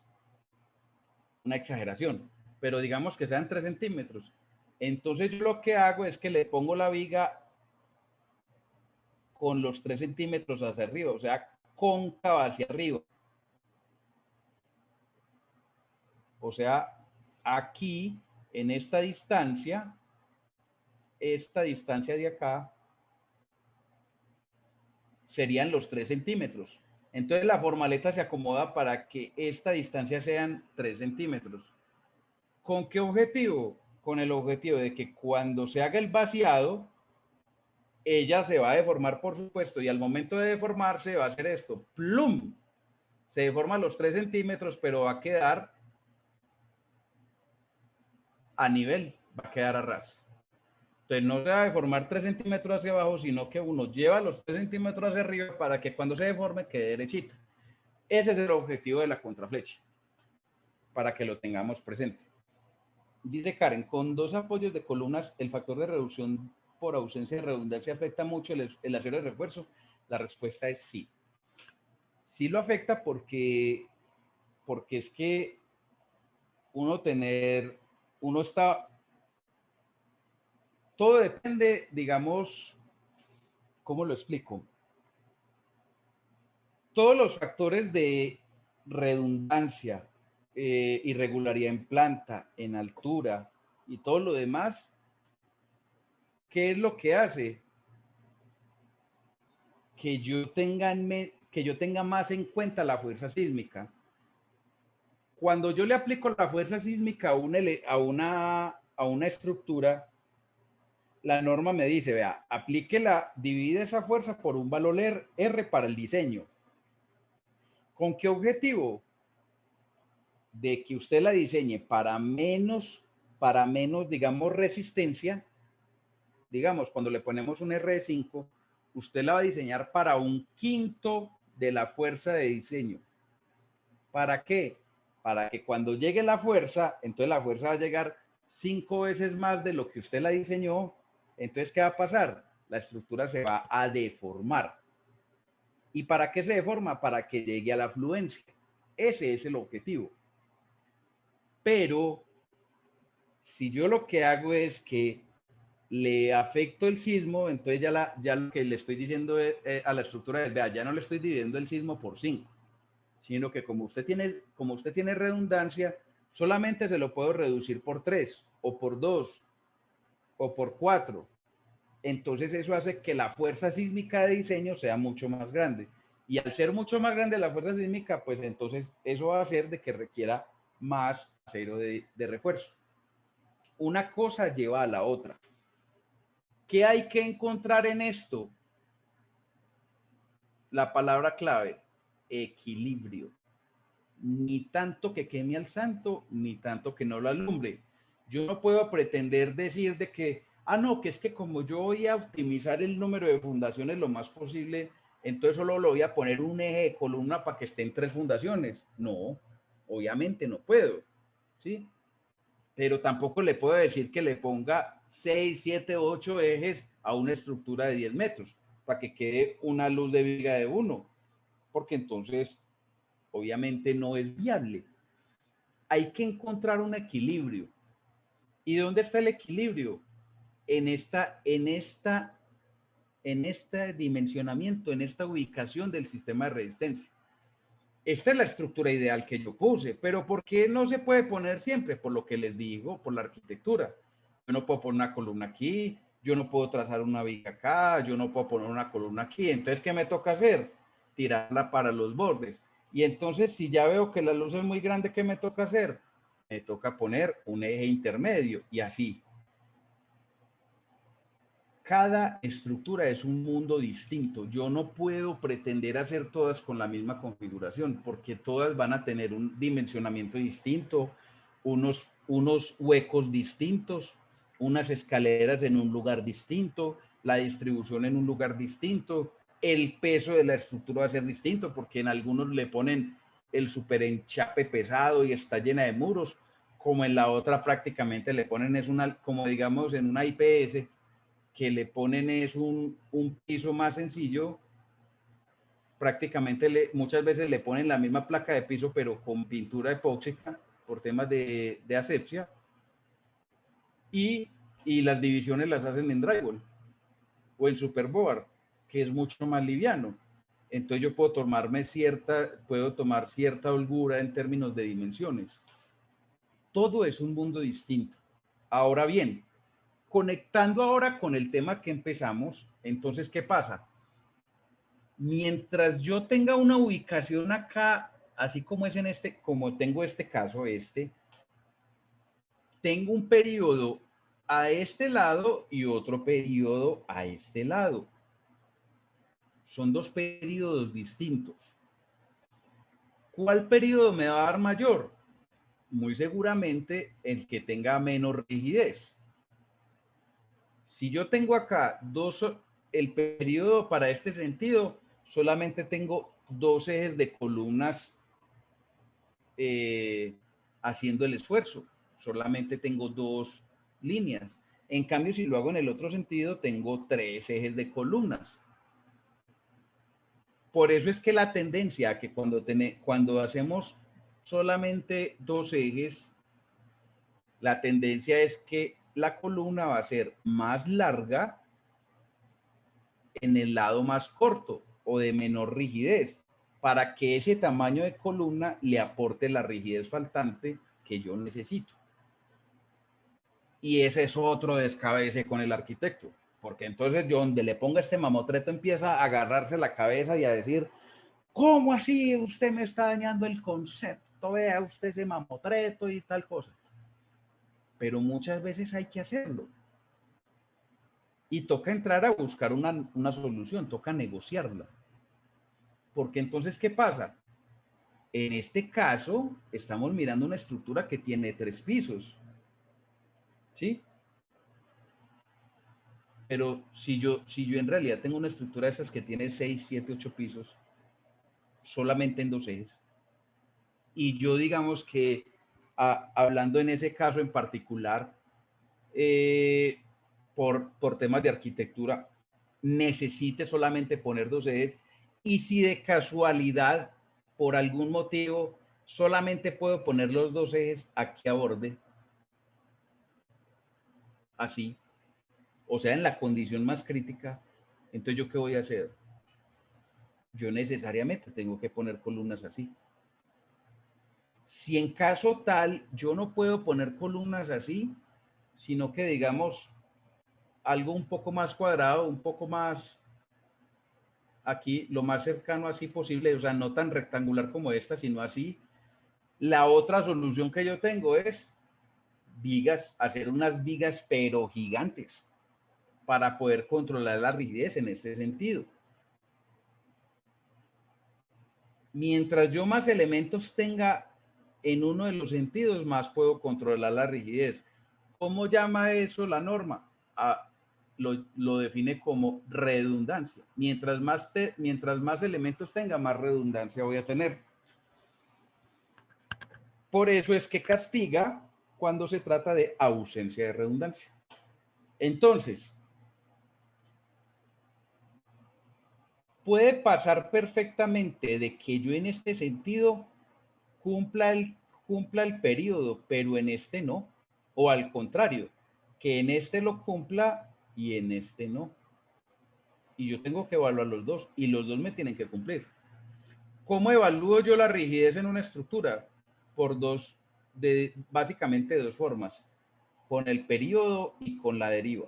una exageración, pero digamos que sean 3 centímetros. Entonces yo lo que hago es que le pongo la viga con los 3 centímetros hacia arriba, o sea, cóncava hacia arriba. O sea, aquí, en esta distancia de acá, serían los 3 centímetros. Entonces la formaleta se acomoda para que esta distancia sean 3 centímetros. ¿Con qué objetivo? Con el objetivo de que cuando se haga el vaciado, ella se va a deformar, por supuesto, y al momento de deformarse va a hacer esto, ¡plum! Se deforman los 3 centímetros, pero va a quedar a nivel, va a quedar a ras. Entonces no se va a deformar 3 centímetros hacia abajo, sino que uno lleva los 3 centímetros hacia arriba para que cuando se deforme quede derechita. Ese es el objetivo de la contraflecha, para que lo tengamos presente. Dice Karen, con dos apoyos de columnas, el factor de reducción por ausencia de redundancia afecta mucho el acero de refuerzo? La respuesta es sí. Sí lo afecta porque es que uno está, todo depende, digamos, ¿cómo lo explico? Todos los factores de redundancia, irregularidad en planta, en altura y todo lo demás, ¿qué es lo que hace? Que yo tenga más en cuenta la fuerza sísmica. Cuando yo le aplico la fuerza sísmica a una estructura, la norma me dice, vea, aplíquela, divide esa fuerza por un valor R para el diseño. ¿Con qué objetivo? De que usted la diseñe para menos, digamos, resistencia. Digamos, cuando le ponemos un R5, usted la va a diseñar para un quinto de la fuerza de diseño. ¿Para qué? Para que cuando llegue la fuerza, entonces la fuerza va a llegar 5 veces más de lo que usted la diseñó. Entonces, ¿qué va a pasar? La estructura se va a deformar. ¿Y para qué se deforma? Para que llegue a la fluencia. Ese es el objetivo. Pero si yo lo que hago es que le afecto el sismo, entonces ya lo que le estoy diciendo a la estructura es, vea, ya no le estoy dividiendo el sismo por 5, sino que como usted tiene redundancia, solamente se lo puedo reducir por 3 o por 2 o por 4. Entonces eso hace que la fuerza sísmica de diseño sea mucho más grande. Y al ser mucho más grande la fuerza sísmica, pues entonces eso va a hacer de que requiera más acero de refuerzo. Una cosa lleva a la otra. ¿Qué hay que encontrar en esto? La palabra clave, equilibrio. Ni tanto que queme al santo, ni tanto que no lo alumbre. Yo no puedo pretender decir de que, no, que es que como yo voy a optimizar el número de fundaciones lo más posible, entonces solo lo voy a poner un eje de columna para que estén 3 fundaciones. No, obviamente no puedo, ¿sí? Pero tampoco le puedo decir que le ponga 6, 7, 8 ejes a una estructura de 10 metros para que quede una luz de viga de 1, porque entonces obviamente no es viable. Hay que encontrar un equilibrio. ¿Y dónde está el equilibrio? En este dimensionamiento, en esta ubicación del sistema de resistencia. Esta es la estructura ideal que yo puse, pero ¿por qué no se puede poner siempre? Por lo que les digo, por la arquitectura. Yo no puedo poner una columna aquí, yo no puedo trazar una viga acá, yo no puedo poner una columna aquí. Entonces, ¿qué me toca hacer? Tirarla para los bordes. Y entonces, si ya veo que la luz es muy grande, ¿qué me toca hacer? Me toca poner un eje intermedio y así. Cada estructura es un mundo distinto. Yo no puedo pretender hacer todas con la misma configuración porque todas van a tener un dimensionamiento distinto, unos huecos distintos, unas escaleras en un lugar distinto, la distribución en un lugar distinto, el peso de la estructura va a ser distinto porque en algunos le ponen el super enchape pesado y está llena de muros, como en la otra prácticamente le ponen es una, como digamos en una IPS, que le ponen es un piso más sencillo, prácticamente muchas veces le ponen la misma placa de piso, pero con pintura epóxica por temas de asepsia, y, y las divisiones las hacen en drywall o en superboard, que es mucho más liviano. Entonces yo puedo tomar cierta holgura en términos de dimensiones. Todo es un mundo distinto. Ahora bien, conectando ahora con el tema que empezamos, entonces, ¿qué pasa? Mientras yo tenga una ubicación acá, así como es como tengo este caso, tengo un periodo a este lado y otro periodo a este lado. Son 2 periodos distintos. ¿Cuál periodo me va a dar mayor? Muy seguramente el que tenga menos rigidez. Si yo tengo acá el periodo para este sentido, solamente tengo 2 ejes de columnas haciendo el esfuerzo. Solamente tengo 2 líneas. En cambio, si lo hago en el otro sentido, tengo 3 ejes de columnas. Por eso es que la tendencia a que cuando hacemos solamente 2 ejes, la tendencia es que la columna va a ser más larga en el lado más corto o de menor rigidez, para que ese tamaño de columna le aporte la rigidez faltante que yo necesito. Y ese es otro descabece con el arquitecto, porque entonces yo donde le ponga este mamotreto empieza a agarrarse la cabeza y a decir, ¿cómo así usted me está dañando el concepto? Vea usted ese mamotreto y tal cosa. Pero muchas veces hay que hacerlo. Y toca entrar a buscar una solución, toca negociarla. Porque entonces, ¿qué pasa? En este caso, estamos mirando una estructura que tiene 3 pisos. ¿Sí? Pero si yo en realidad tengo una estructura de estas que tiene 6, 7, 8 pisos, solamente en 2 ejes, y yo digamos que hablando en ese caso en particular, por temas de arquitectura, necesite solamente poner 2 ejes, y si de casualidad, por algún motivo, solamente puedo poner los 2 ejes aquí a borde, así, o sea, en la condición más crítica, entonces ¿yo qué voy a hacer? Yo necesariamente tengo que poner columnas así. Si en caso tal yo no puedo poner columnas así, sino que digamos algo un poco más cuadrado, un poco más aquí, lo más cercano así posible, o sea, no tan rectangular como esta, sino así. La otra solución que yo tengo es vigas, hacer unas vigas pero gigantes para poder controlar la rigidez en este sentido. Mientras yo más elementos tenga en uno de los sentidos, más puedo controlar la rigidez. ¿Cómo llama eso la norma? Lo define como redundancia. Mientras más elementos tenga, más redundancia voy a tener. Por eso es que castiga cuando se trata de ausencia de redundancia. Entonces, puede pasar perfectamente de que yo en este sentido cumpla el periodo, pero en este no. O al contrario, que en este lo cumpla y en este no. Y yo tengo que evaluar los dos y los dos me tienen que cumplir. ¿Cómo evalúo yo la rigidez en una estructura? Básicamente de 2 formas, con el periodo y con la deriva.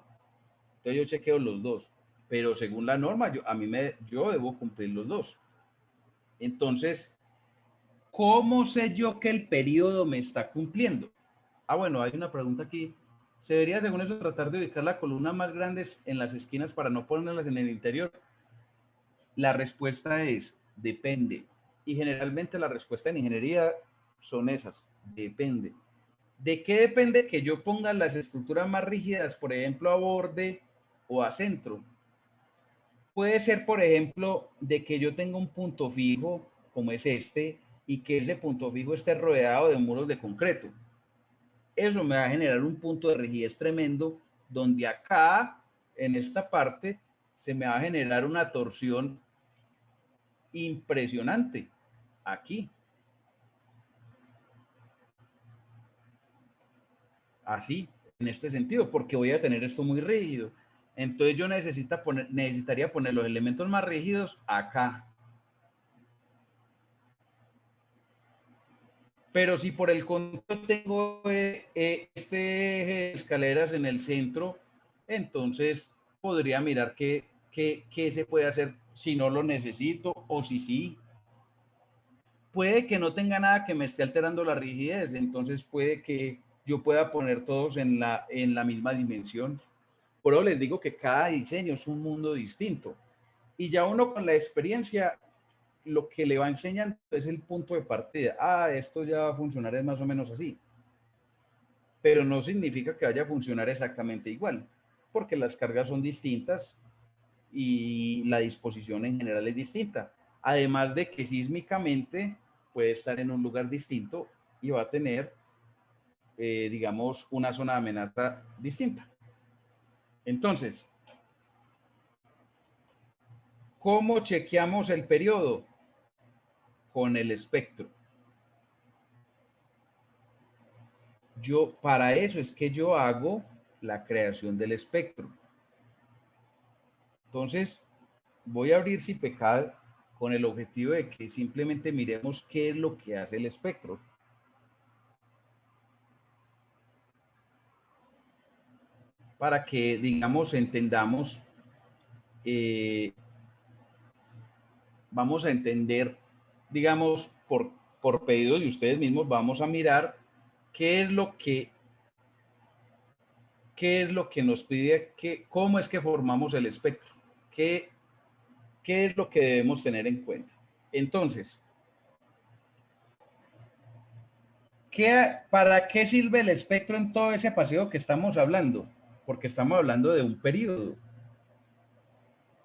Entonces yo chequeo los dos, pero según la norma, yo debo cumplir los dos. Entonces, ¿cómo sé yo que el periodo me está cumpliendo? Bueno, hay una pregunta aquí. ¿Se debería, según eso, tratar de ubicar la columna más grandes en las esquinas para no ponerlas en el interior? La respuesta es, depende. Y generalmente la respuesta en ingeniería son esas, depende. ¿De qué depende que yo ponga las estructuras más rígidas, por ejemplo, a borde o a centro? Puede ser, por ejemplo, de que yo tenga un punto fijo, como es este, y que ese punto fijo esté rodeado de muros de concreto. Eso me va a generar un punto de rigidez tremendo, donde acá, en esta parte, se me va a generar una torsión impresionante. Aquí. Así, en este sentido, porque voy a tener esto muy rígido. Entonces yo necesitaría poner los elementos más rígidos acá. Pero si por el contrario tengo este eje de escaleras en el centro, entonces podría mirar qué se puede hacer si no lo necesito o si sí. Puede que no tenga nada que me esté alterando la rigidez, entonces puede que yo pueda poner todos en la misma dimensión. Por eso les digo que cada diseño es un mundo distinto. Y ya uno con la experiencia, lo que le va enseñando es el punto de partida. Esto ya va a funcionar es más o menos así. Pero no significa que vaya a funcionar exactamente igual, porque las cargas son distintas y la disposición en general es distinta. Además de que sísmicamente puede estar en un lugar distinto y va a tener, digamos, una zona de amenaza distinta. Entonces, ¿cómo chequeamos el periodo? Con el espectro. Para eso es que yo hago la creación del espectro. Entonces, voy a abrir CIPECAD con el objetivo de que simplemente miremos qué es lo que hace el espectro. Para que, digamos, entendamos, vamos a entender, digamos, por pedido de ustedes mismos, vamos a mirar qué es lo que nos pide, cómo es que formamos el espectro, qué es lo que debemos tener en cuenta. Entonces, ¿para qué sirve el espectro en todo ese paseo que estamos hablando? Porque estamos hablando de un periodo.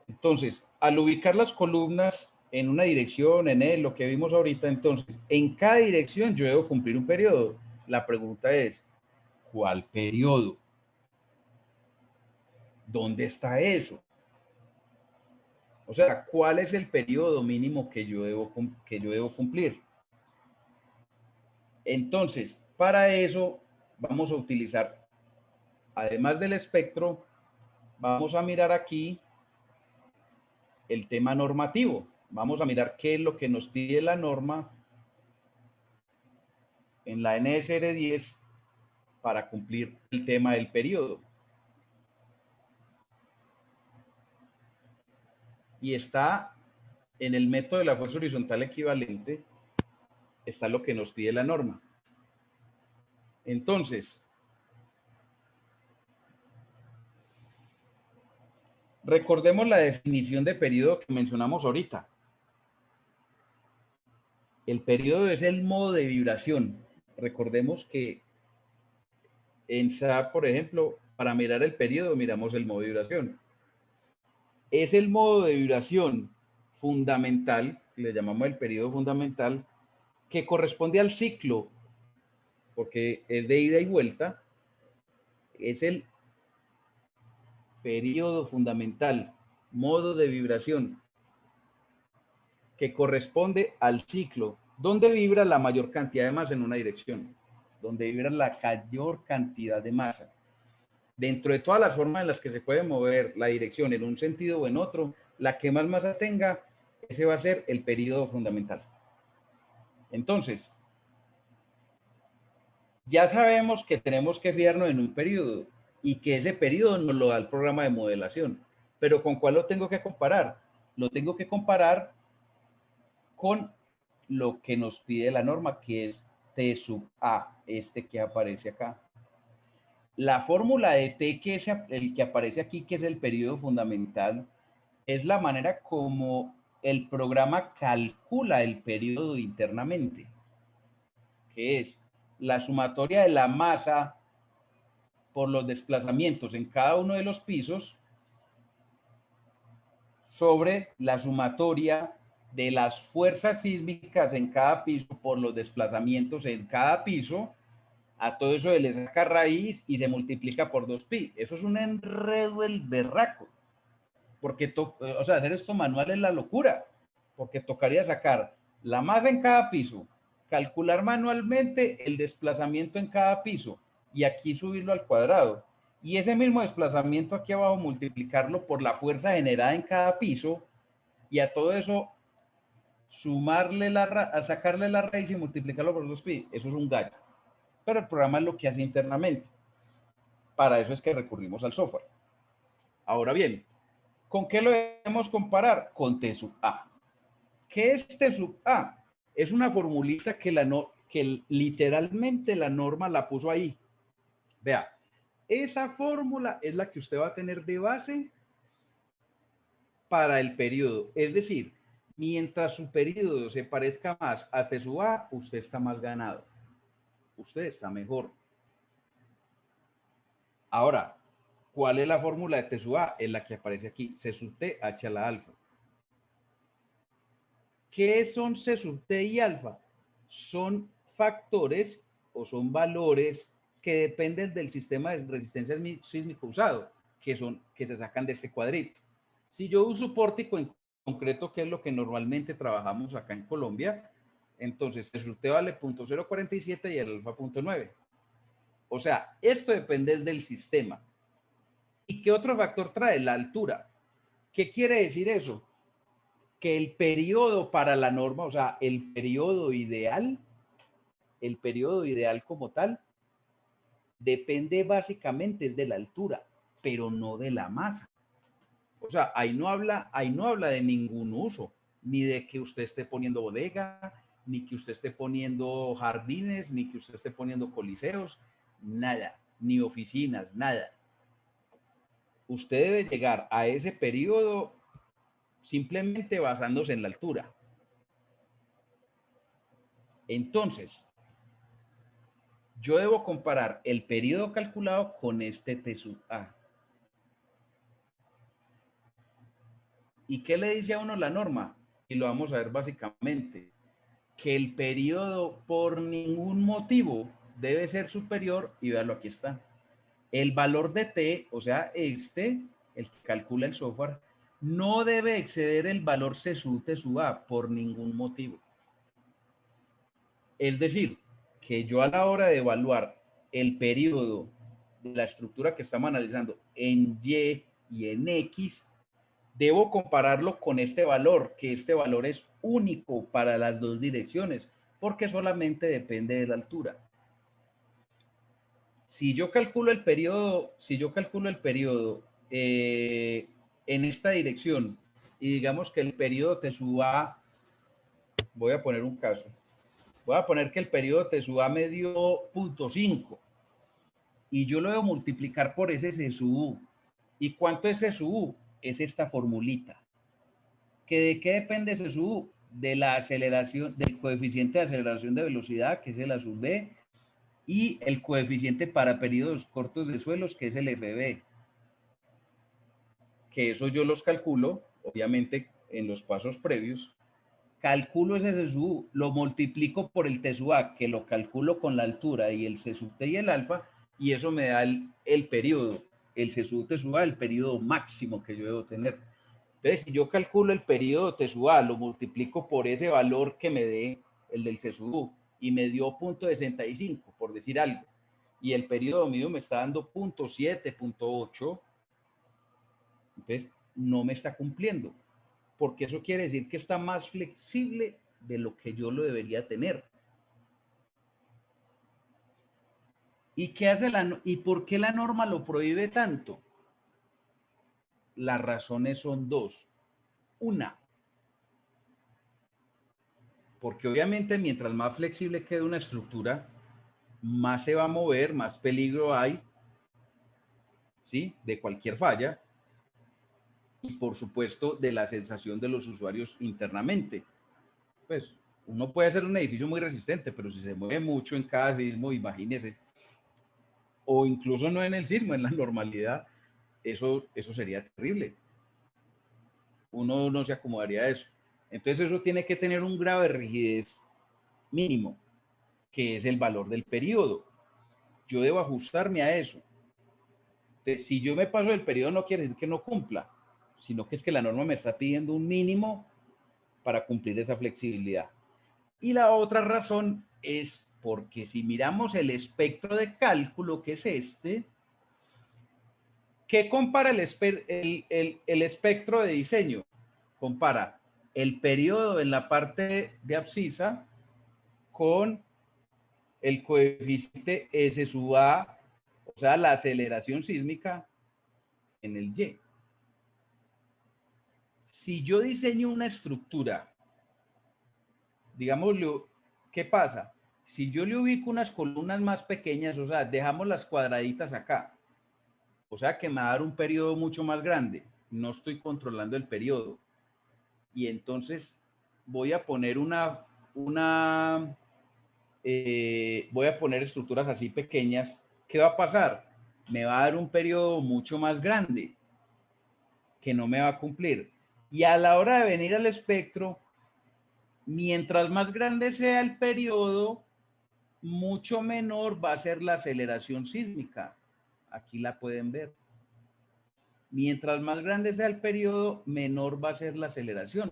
Entonces, al ubicar las columnas en una dirección, lo que vimos ahorita, entonces, en cada dirección yo debo cumplir un periodo. La pregunta es, ¿cuál periodo? ¿Dónde está eso? O sea, ¿cuál es el periodo mínimo que yo debo cumplir? Entonces, para eso vamos a utilizar, además del espectro, vamos a mirar aquí el tema normativo. Vamos a mirar qué es lo que nos pide la norma en la NSR 10 para cumplir el tema del periodo. Y está en el método de la fuerza horizontal equivalente, está lo que nos pide la norma. Entonces, recordemos la definición de periodo que mencionamos ahorita. El periodo es el modo de vibración. Recordemos que en SAP, por ejemplo, para mirar el periodo, miramos el modo de vibración. Es el modo de vibración fundamental, le llamamos el periodo fundamental, que corresponde al ciclo, porque es de ida y vuelta, es el periodo fundamental, modo de vibración, que corresponde al ciclo, donde vibra la mayor cantidad de masa en una dirección, donde vibra la mayor cantidad de masa. Dentro de todas las formas en las que se puede mover la dirección en un sentido o en otro, la que más masa tenga, ese va a ser el periodo fundamental. Entonces, ya sabemos que tenemos que fijarnos en un periodo y que ese periodo nos lo da el programa de modelación. Pero ¿con cuál lo tengo que comparar? Lo tengo que comparar con lo que nos pide la norma, que es T sub A, este que aparece acá. La fórmula de T, que es el que aparece aquí, que es el periodo fundamental, es la manera como el programa calcula el periodo internamente, que es la sumatoria de la masa por los desplazamientos en cada uno de los pisos sobre la sumatoria de las fuerzas sísmicas en cada piso por los desplazamientos en cada piso. A todo eso se le saca raíz y se multiplica por 2pi. Eso es un enredo el berraco. Porque, o sea, hacer esto manual es la locura. Porque tocaría sacar la masa en cada piso, calcular manualmente el desplazamiento en cada piso y aquí subirlo al cuadrado. Y ese mismo desplazamiento aquí abajo multiplicarlo por la fuerza generada en cada piso y a todo eso sumarle a sacarle la raíz y multiplicarlo por 2pi. Eso es un gallo. Pero el programa es lo que hace internamente. Para eso es que recurrimos al software. Ahora bien, ¿con qué lo debemos comparar? Con T sub A. ¿Qué es T sub A? Es una formulita que literalmente la norma la puso ahí. Vea, esa fórmula es la que usted va a tener de base para el periodo. Es decir, mientras su periodo se parezca más a T sub A, usted está más ganado. Usted está mejor. Ahora, ¿cuál es la fórmula de T sub A? Es la que aparece aquí, C sub T, H a la alfa. ¿Qué son C sub T y alfa? Son factores o son valores que dependen del sistema de resistencia sísmico usado. que se sacan de este cuadrito. Si yo uso pórtico en concreto, que es lo que normalmente trabajamos acá en Colombia, entonces el SUT vale 0.047 y el alfa 0.9. O sea, esto depende del sistema. ¿Y qué otro factor trae? La altura. ¿Qué quiere decir eso? Que el periodo para la norma, o sea, el periodo ideal como tal, depende básicamente de la altura, pero no de la masa. O sea, ahí no habla de ningún uso, ni de que usted esté poniendo bodega, ni que usted esté poniendo jardines, ni que usted esté poniendo coliseos, nada, ni oficinas, nada. Usted debe llegar a ese periodo simplemente basándose en la altura. Entonces, yo debo comparar el periodo calculado con este T sub A. ¿Y qué le dice a uno la norma? Y lo vamos a ver básicamente, que el periodo por ningún motivo debe ser superior, y véalo, aquí está. El valor de T, o sea, el que calcula el software, no debe exceder el valor C sub T sub A por ningún motivo. Es decir, que yo a la hora de evaluar el periodo de la estructura que estamos analizando en Y y en X, debo compararlo con este valor, que este valor es único para las dos direcciones, porque solamente depende de la altura. Si yo calculo el periodo, en esta dirección, y digamos que el periodo T sub A, voy a poner un caso, voy a poner que el periodo T sub A me dio 0.5 y yo lo debo multiplicar por ese C sub U. ¿Y cuánto es C sub U? Es esta formulita. ¿Que de qué depende C sub U? De la aceleración, del coeficiente de aceleración de velocidad, que es el A sub B, y el coeficiente para periodos cortos de suelos, que es el FB. Que eso yo los calculo, obviamente, en los pasos previos. Calculo ese C sub U, lo multiplico por el T sub A, que lo calculo con la altura, y el C sub T y el alfa, y eso me da el periodo, el C sub T sub A, el periodo máximo que yo debo tener. Entonces, si yo calculo el periodo T sub A, lo multiplico por ese valor que me dé el del C sub U, y me dio 0.65, por decir algo, y el periodo mío me está dando 0.7, 0.8, entonces no me está cumpliendo, porque eso quiere decir que está más flexible de lo que yo lo debería tener. ¿Y qué hace y por qué la norma lo prohíbe tanto? Las razones son dos. Una, porque obviamente mientras más flexible quede una estructura, más se va a mover, más peligro hay, ¿sí?, de cualquier falla, y por supuesto de la sensación de los usuarios internamente. Pues uno puede hacer un edificio muy resistente, pero si se mueve mucho en cada sismo, imagínese, o incluso no en el sismo, en la normalidad, eso sería terrible. Uno no se acomodaría a eso. Entonces eso tiene que tener un grado de rigidez mínimo, que es el valor del periodo. Yo debo ajustarme a eso. Entonces, si yo me paso del periodo, no quiere decir que no cumpla, sino que es que la norma me está pidiendo un mínimo para cumplir esa flexibilidad. Y la otra razón es porque si miramos el espectro de cálculo, que es este, ¿qué compara el espectro de diseño? Compara el periodo en la parte de abscisa con el coeficiente S sub A, o sea, la aceleración sísmica en el Y. Si yo diseño una estructura, digámoslo, ¿qué pasa? Si yo le ubico unas columnas más pequeñas, o sea, dejamos las cuadraditas acá, o sea, que me va a dar un periodo mucho más grande, no estoy controlando el periodo. Y entonces voy a poner voy a poner estructuras así pequeñas. ¿Qué va a pasar? Me va a dar un periodo mucho más grande que no me va a cumplir. Y a la hora de venir al espectro, mientras más grande sea el periodo, mucho menor va a ser la aceleración sísmica. Aquí la pueden ver. Mientras más grande sea el periodo, menor va a ser la aceleración.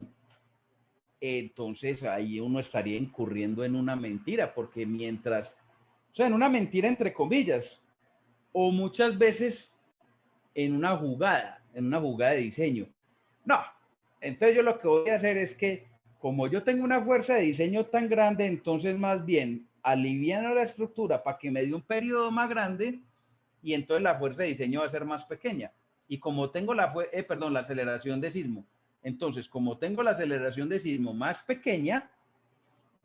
Entonces ahí uno estaría incurriendo en una mentira, porque mientras, o sea, en una mentira entre comillas, o muchas veces en una jugada de diseño. No, entonces yo lo que voy a hacer es que como yo tengo una fuerza de diseño tan grande, entonces más bien aliviano la estructura para que me dé un periodo más grande y entonces la fuerza de diseño va a ser más pequeña. Y como tengo la aceleración de sismo, entonces como tengo la aceleración de sismo más pequeña,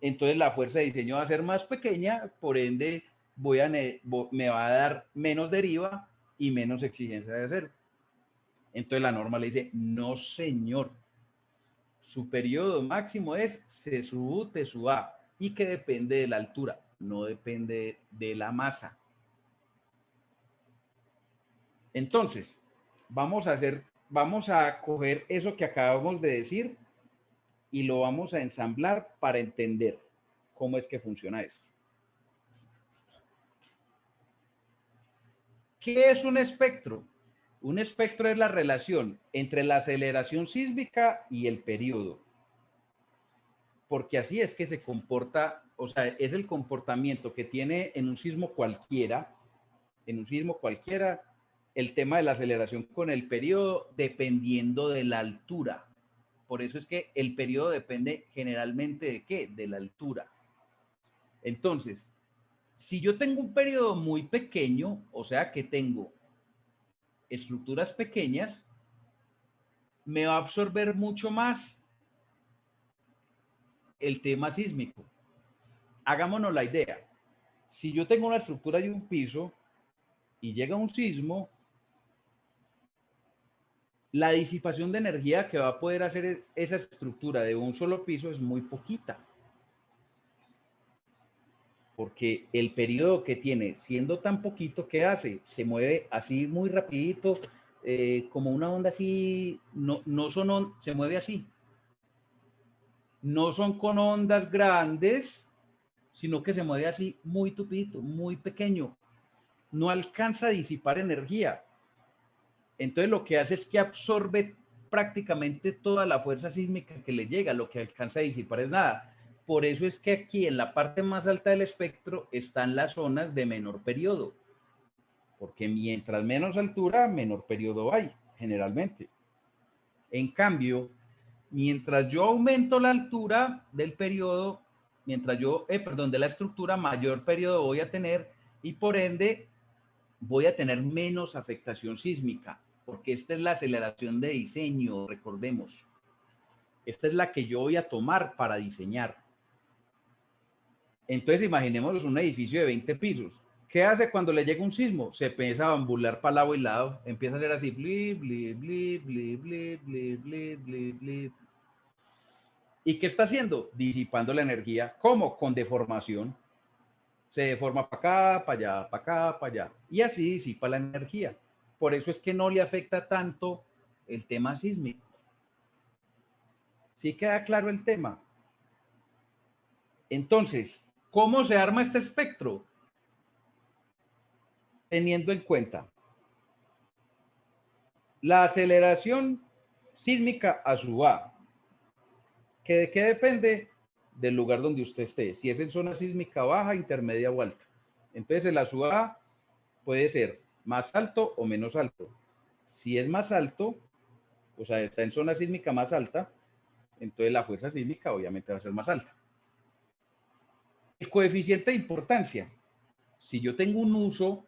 entonces la fuerza de diseño va a ser más pequeña, por ende me va a dar menos deriva y menos exigencia de acero. Entonces la norma le dice, no señor, su periodo máximo es C sub U, T sub A, y que depende de la altura, no depende de la masa. Entonces, vamos a coger eso que acabamos de decir y lo vamos a ensamblar para entender cómo es que funciona esto. ¿Qué es un espectro? Un espectro es la relación entre la aceleración sísmica y el periodo. Porque así es que se comporta, o sea, es el comportamiento que tiene en un sismo cualquiera, el tema de la aceleración con el periodo dependiendo de la altura. Por eso es que el periodo depende generalmente de qué? De la altura. Entonces, si yo tengo un periodo muy pequeño, o sea que tengo estructuras pequeñas, me va a absorber mucho más el tema sísmico. Hagámonos la idea. Si yo tengo una estructura y un piso y llega un sismo, la disipación de energía que va a poder hacer esa estructura de un solo piso es muy poquita. Porque el periodo que tiene, siendo tan poquito, ¿qué hace? Se mueve así muy rapidito, como una onda así, se mueve así. No son con ondas grandes, sino que se mueve así muy tupidito, muy pequeño. No alcanza a disipar energía. Entonces lo que hace es que absorbe prácticamente toda la fuerza sísmica que le llega, lo que alcanza a disipar es nada. Por eso es que aquí en la parte más alta del espectro están las zonas de menor periodo, porque mientras menos altura, menor periodo hay, generalmente. En cambio, mientras yo aumento la altura del periodo, de la estructura, mayor periodo voy a tener y por ende voy a tener menos afectación sísmica, porque esta es la aceleración de diseño, recordemos. Esta es la que yo voy a tomar para diseñar. Entonces, imaginemos un edificio de 20 pisos. ¿Qué hace cuando le llega un sismo? Se empieza a bambular para lado y lado, empieza a hacer así, blip, blip, blip, blip, blip, blip, blip, blip, blip. ¿Y qué está haciendo? Disipando la energía. ¿Cómo? Con deformación. Se deforma para acá, para allá, para acá, para allá. Y así disipa la energía. Por eso es que no le afecta tanto el tema sísmico. ¿Sí queda claro el tema? Entonces, ¿cómo se arma este espectro? Teniendo en cuenta la aceleración sísmica a su A, que de qué depende del lugar donde usted esté, si es en zona sísmica baja, intermedia o alta. Entonces el A puede ser más alto o menos alto. Si es más alto, o sea, está en zona sísmica más alta, entonces la fuerza sísmica obviamente va a ser más alta. El coeficiente de importancia. Si yo tengo un uso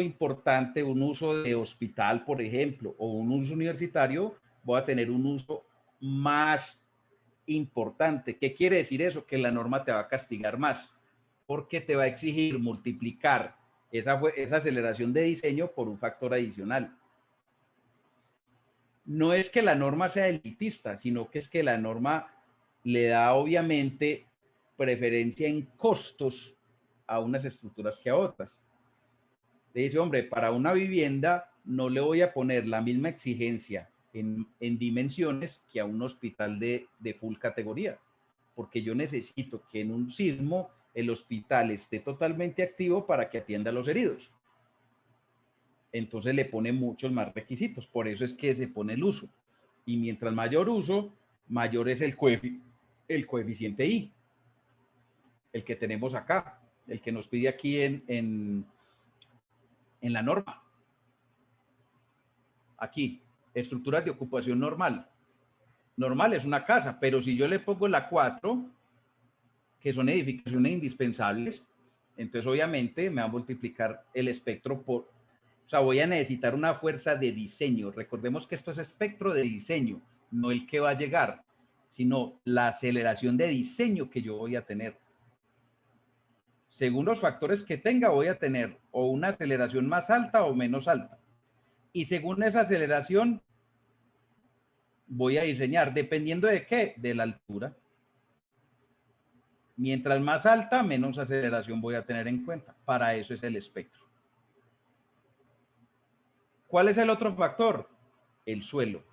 importante, un uso de hospital, por ejemplo, o un uso universitario, voy a tener un uso más importante. ¿Qué quiere decir eso? Que la norma te va a castigar más, porque te va a exigir multiplicar esa aceleración de diseño por un factor adicional. No es que la norma sea elitista, sino que es que la norma le da obviamente preferencia en costos a unas estructuras que a otras. Le dice, hombre, para una vivienda no le voy a poner la misma exigencia en dimensiones que a un hospital de full categoría, porque yo necesito que en un sismo el hospital esté totalmente activo para que atienda a los heridos. entonces le pone muchos más requisitos. Por eso es que se pone el uso. Y mientras mayor uso, mayor es el coeficiente I, el que tenemos acá, el que nos pide aquí en la norma. Aquí, estructuras de ocupación normal. Normal es una casa, pero si yo le pongo la 4, que son edificaciones indispensables, entonces obviamente me va a multiplicar el espectro por, o sea, voy a necesitar una fuerza de diseño. Recordemos que esto es espectro de diseño, no el que va a llegar, sino la aceleración de diseño que yo voy a tener. Según los factores que tenga, voy a tener o una aceleración más alta o menos alta. Y según esa aceleración, voy a diseñar, dependiendo de qué, de la altura. Mientras más alta, menos aceleración voy a tener en cuenta. Para eso es el espectro. ¿Cuál es el otro factor? El suelo.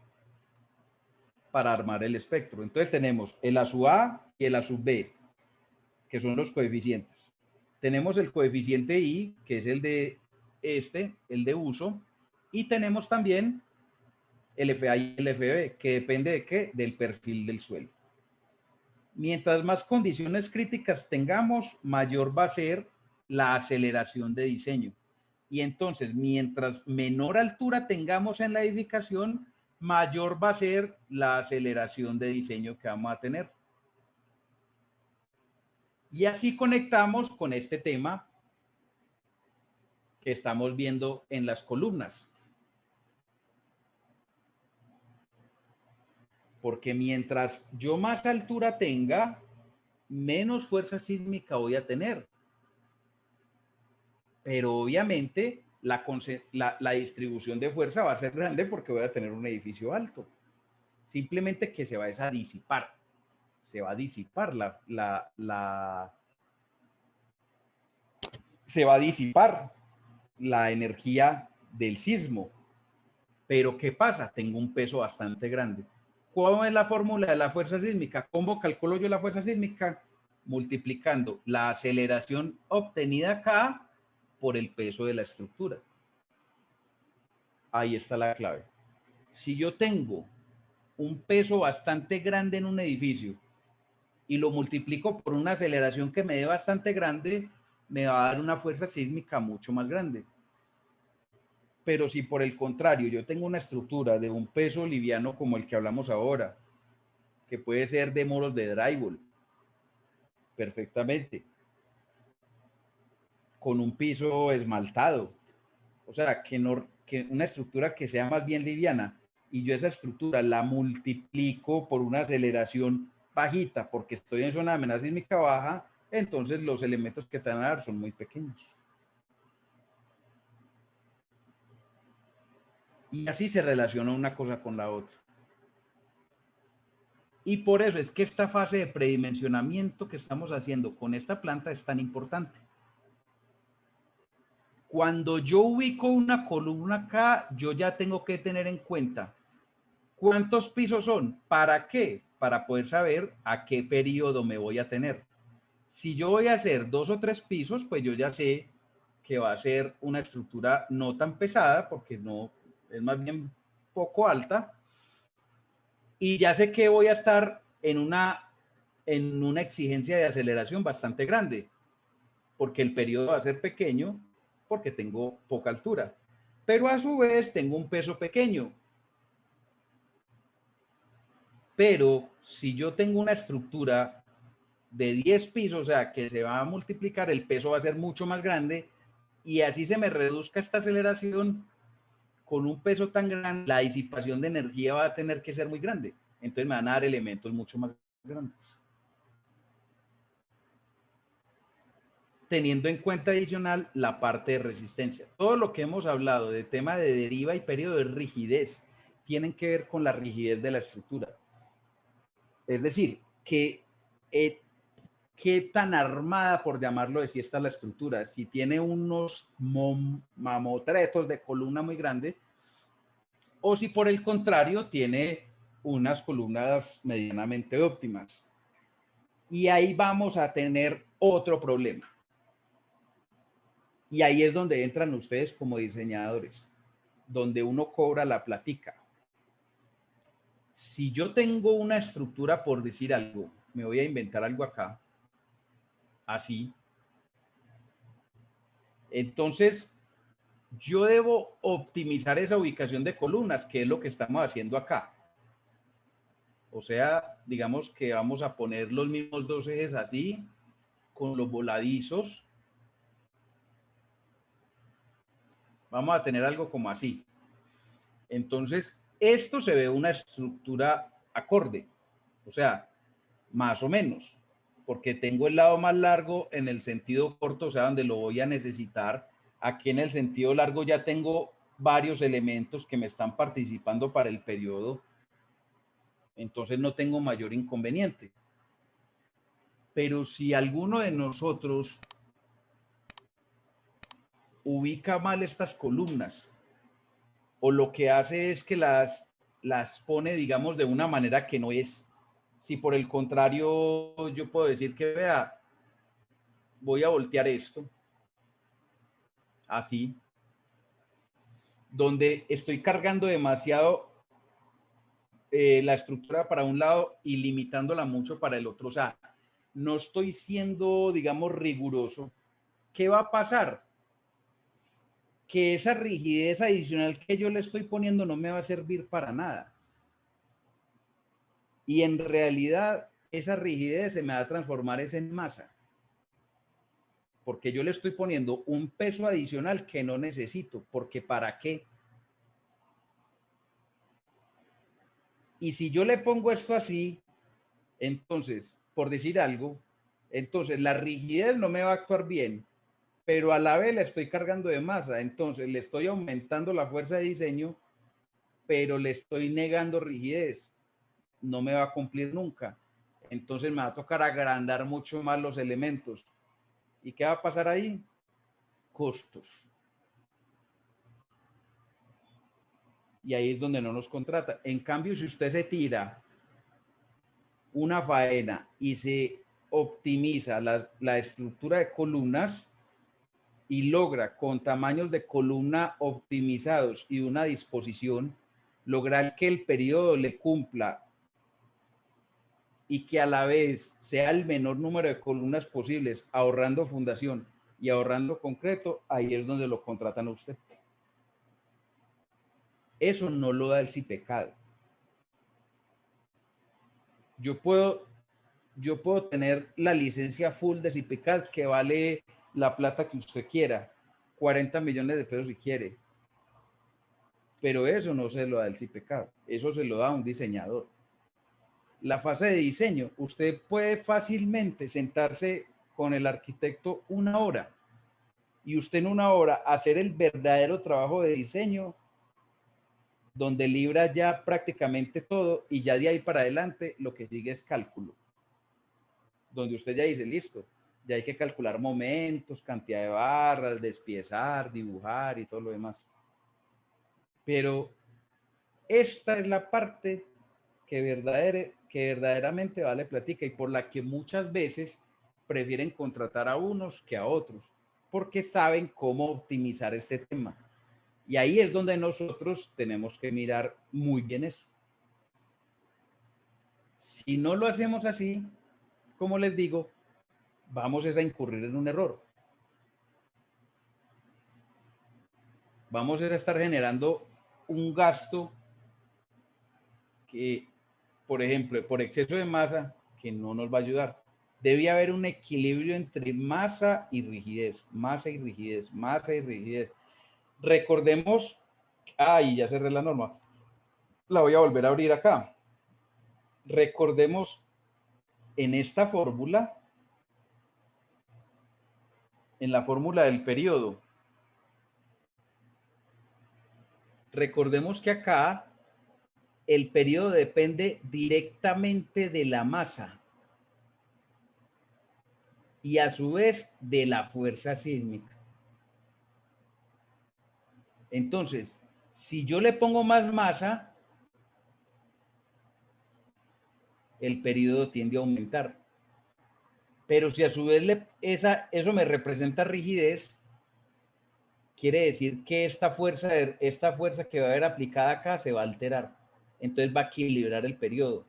Para armar el espectro. Entonces tenemos el A sub A y el A sub B, que son los coeficientes. Tenemos el coeficiente I, que es el de el de uso, y tenemos también el FA y el FB, que depende de qué, del perfil del suelo. Mientras más condiciones críticas tengamos, mayor va a ser la aceleración de diseño. Y entonces, mientras menor altura tengamos en la edificación, mayor va a ser la aceleración de diseño que vamos a tener. Y así conectamos con este tema que estamos viendo en las columnas. Porque mientras yo más altura tenga, menos fuerza sísmica voy a tener. Pero obviamente la distribución de fuerza va a ser grande porque voy a tener un edificio alto. Simplemente que se va a disipar. Se va a disipar se va a disipar la energía del sismo. Pero ¿qué pasa? Tengo un peso bastante grande. ¿Cuál es la fórmula de la fuerza sísmica? ¿Cómo calculo yo la fuerza sísmica? Multiplicando la aceleración obtenida acá por el peso de la estructura. Ahí está la clave. Si yo tengo un peso bastante grande en un edificio y lo multiplico por una aceleración que me dé bastante grande, me va a dar una fuerza sísmica mucho más grande. Pero si por el contrario yo tengo una estructura de un peso liviano como el que hablamos ahora, que puede ser de muros de drywall, perfectamente, con un piso esmaltado, o sea, que una estructura que sea más bien liviana, y yo esa estructura la multiplico por una aceleración bajita, porque estoy en zona de amenaza sísmica baja, entonces los elementos que te van a dar son muy pequeños. Y así se relaciona una cosa con la otra. Y por eso es que esta fase de predimensionamiento que estamos haciendo con esta planta es tan importante. Cuando yo ubico una columna acá, yo ya tengo que tener en cuenta cuántos pisos son. ¿Para qué? Para poder saber a qué periodo me voy a tener. Si yo voy a hacer 2 o 3 pisos, pues yo ya sé que va a ser una estructura no tan pesada, porque no es más bien poco alta, y ya sé que voy a estar en una exigencia de aceleración bastante grande, porque el periodo va a ser pequeño, porque tengo poca altura. Pero a su vez tengo un peso pequeño. Pero si yo tengo una estructura de 10 pisos, o sea, que se va a multiplicar, el peso va a ser mucho más grande y así se me reduzca esta aceleración, con un peso tan grande, la disipación de energía va a tener que ser muy grande. Entonces me van a dar elementos mucho más grandes. Teniendo en cuenta adicional la parte de resistencia. Todo lo que hemos hablado de tema de deriva y periodo de rigidez tienen que ver con la rigidez de la estructura. Es decir, que qué tan armada, por llamarlo así, está la estructura. Si tiene unos mamotretos de columna muy grande, o si por el contrario tiene unas columnas medianamente óptimas. Y ahí vamos a tener otro problema. Y ahí es donde entran ustedes como diseñadores. donde uno cobra la platica. Si yo tengo una estructura, por decir algo, me voy a inventar algo acá, así, entonces yo debo optimizar esa ubicación de columnas, que es lo que estamos haciendo acá. O sea, digamos que vamos a poner los mismos dos ejes así, con los voladizos. Vamos a tener algo como así. Entonces, esto se ve una estructura acorde, o sea, más o menos, porque tengo el lado más largo en el sentido corto, o sea, donde lo voy a necesitar. Aquí en el sentido largo ya tengo varios elementos que me están participando para el periodo, entonces no tengo mayor inconveniente. Pero si alguno de nosotros ubica mal estas columnas o lo que hace es que las pone, digamos, de una manera que no es, si por el contrario yo puedo decir que, vea, voy a voltear esto, así, donde estoy cargando demasiado la estructura para un lado y limitándola mucho para el otro. O sea, no estoy siendo, digamos, riguroso. ¿Qué va a pasar? Que esa rigidez adicional que yo le estoy poniendo no me va a servir para nada. Y en realidad esa rigidez se me va a transformar en masa. Porque yo le estoy poniendo un peso adicional que no necesito. Porque ¿para qué? Y si yo le pongo esto así, entonces, por decir algo, entonces la rigidez no me va a actuar bien, pero a la vez la estoy cargando de masa. Entonces le estoy aumentando la fuerza de diseño, pero le estoy negando rigidez. No me va a cumplir nunca. Entonces me va a tocar agrandar mucho más los elementos. ¿Y qué va a pasar ahí? Costos. Y ahí es donde no nos contrata. En cambio, si usted se tira una faena y se optimiza la estructura de columnas y logra con tamaños de columna optimizados y una disposición, lograr que el periodo le cumpla y que a la vez sea el menor número de columnas posibles, ahorrando fundación y ahorrando concreto, ahí es donde lo contratan a usted. Eso no lo da el CIPECAD. Yo puedo tener la licencia full de CIPECAD que vale la plata que usted quiera, 40 millones de pesos si quiere, pero eso no se lo da el CIPECAD, eso se lo da un diseñador. La fase de diseño, usted puede fácilmente sentarse con el arquitecto una hora y usted en una hora hacer el verdadero trabajo de diseño donde libra ya prácticamente todo y ya de ahí para adelante lo que sigue es cálculo, donde usted ya dice, listo, ya hay que calcular momentos, cantidad de barras, despiezar, dibujar y todo lo demás. Pero esta es la parte que verdaderamente vale platica y por la que muchas veces prefieren contratar a unos que a otros, porque saben cómo optimizar este tema. Y ahí es donde nosotros tenemos que mirar muy bien eso. Si no lo hacemos así, como les digo, vamos a incurrir en un error. Vamos a estar generando un gasto que, por ejemplo, por exceso de masa, que no nos va a ayudar. Debe haber un equilibrio entre masa y rigidez, masa y rigidez, masa y rigidez. Recordemos, ya cerré la norma. La voy a volver a abrir acá. Recordemos en esta fórmula, en la fórmula del periodo. Recordemos que acá el periodo depende directamente de la masa y a su vez de la fuerza sísmica. Entonces, si yo le pongo más masa, el periodo tiende a aumentar. Pero si a su vez eso me representa rigidez, quiere decir que esta fuerza que va a haber aplicada acá se va a alterar. Entonces va a equilibrar el periodo.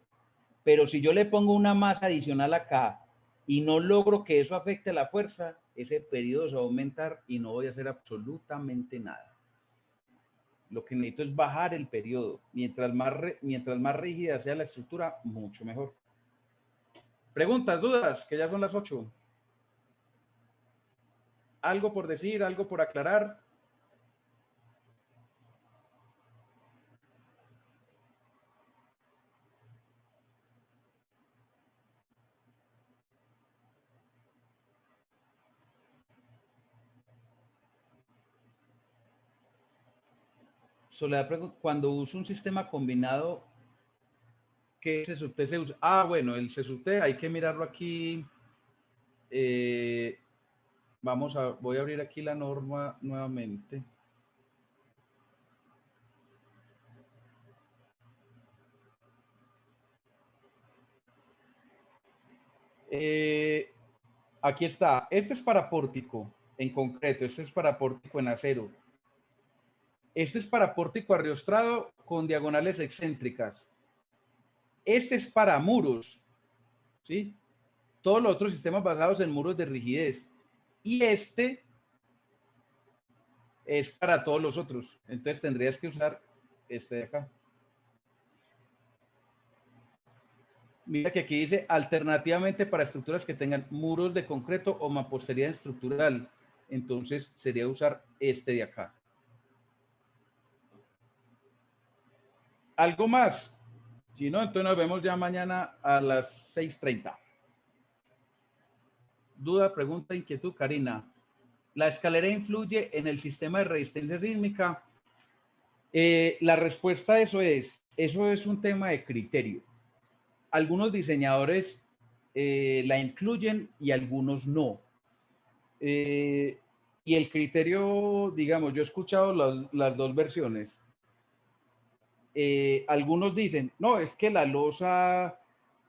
Pero si yo le pongo una masa adicional acá y no logro que eso afecte la fuerza, ese periodo se va a aumentar y no voy a hacer absolutamente nada. Lo que necesito es bajar el periodo. Mientras más rígida sea la estructura, mucho mejor. Preguntas, dudas, que ya son las 8. ¿Algo por decir, algo por aclarar? Soledad, cuando uso un sistema combinado, ¿qué CSUT se usa? Ah, bueno, el CSUT hay que mirarlo aquí. Voy a abrir aquí la norma nuevamente. Aquí está. Este es para pórtico en concreto. Este es para pórtico en acero. Este es para pórtico arriostrado con diagonales excéntricas. Este es para muros, ¿sí? Todos los otros sistemas basados en muros de rigidez. Y este es para todos los otros. Entonces tendrías que usar este de acá. Mira que aquí dice alternativamente para estructuras que tengan muros de concreto o mampostería estructural. Entonces sería usar este de acá. ¿Algo más? Si no, entonces nos vemos ya mañana a las 6:30. Duda, pregunta, inquietud, Karina. ¿La escalera influye en el sistema de resistencia sísmica? La respuesta a eso es un tema de criterio. Algunos diseñadores la incluyen y algunos no. Y el criterio, digamos, yo he escuchado las dos versiones. Algunos dicen, no, es que la losa,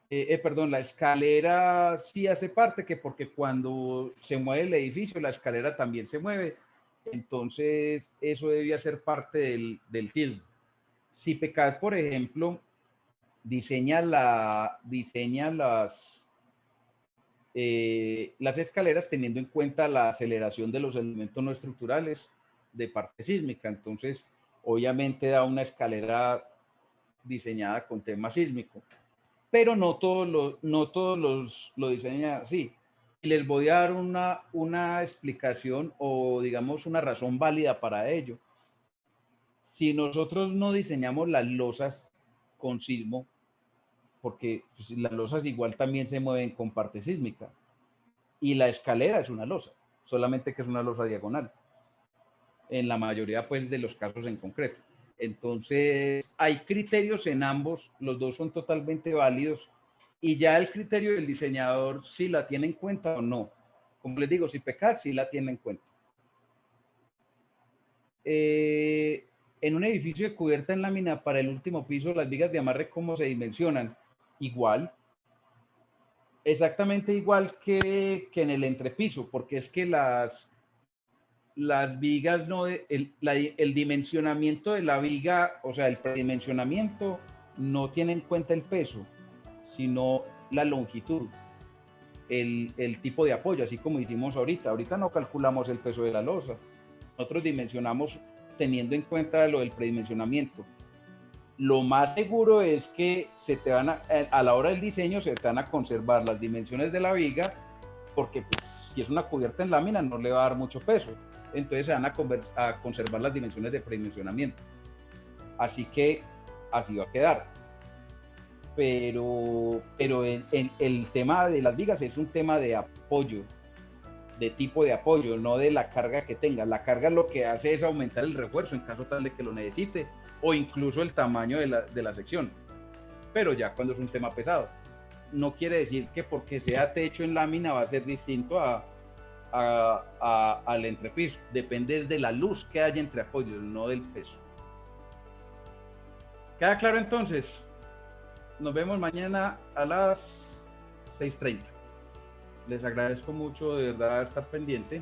la escalera sí hace parte, que porque cuando se mueve el edificio, la escalera también se mueve. Entonces, eso debía ser parte del sismo. Si PECAD, por ejemplo, diseña las escaleras teniendo en cuenta la aceleración de los elementos no estructurales de parte sísmica. Entonces, obviamente da una escalera diseñada con tema sísmico, pero no todos lo diseñan así. Y les voy a dar una explicación o, digamos, una razón válida para ello. Si nosotros no diseñamos las losas con sismo, porque pues, las losas igual también se mueven con parte sísmica, y la escalera es una losa, solamente que es una losa diagonal, en la mayoría pues de los casos en concreto. Entonces hay criterios en ambos, los dos son totalmente válidos, y ya el criterio del diseñador si la tiene en cuenta o no. Como les digo, si PECAD sí la tiene en cuenta. En un edificio de cubierta en lámina para el último piso, las vigas de amarre, ¿cómo se dimensionan? Igual, exactamente igual que en el entrepiso, porque es que las vigas, no, el dimensionamiento de la viga, o sea, el predimensionamiento no tiene en cuenta el peso, sino la longitud, el tipo de apoyo, así como hicimos ahorita. Ahorita no calculamos el peso de la losa, nosotros dimensionamos teniendo en cuenta lo del predimensionamiento. Lo más seguro es que se te van a la hora del diseño se te van a conservar las dimensiones de la viga, porque pues, si es una cubierta en lámina no le va a dar mucho peso, entonces se van a conservar las dimensiones de predimensionamiento. Así que así va a quedar. Pero el tema de las vigas es un tema de apoyo, de tipo de apoyo, no de la carga que tenga. La carga lo que hace es aumentar el refuerzo en caso tal de que lo necesite, o incluso el tamaño de la sección. Pero ya cuando es un tema pesado, no quiere decir que porque sea techo en lámina va a ser distinto al entrepiso. Depende de la luz que haya entre apoyos, no del peso. ¿Queda claro entonces? Nos vemos mañana a las 6:30. Les agradezco mucho de verdad estar pendiente.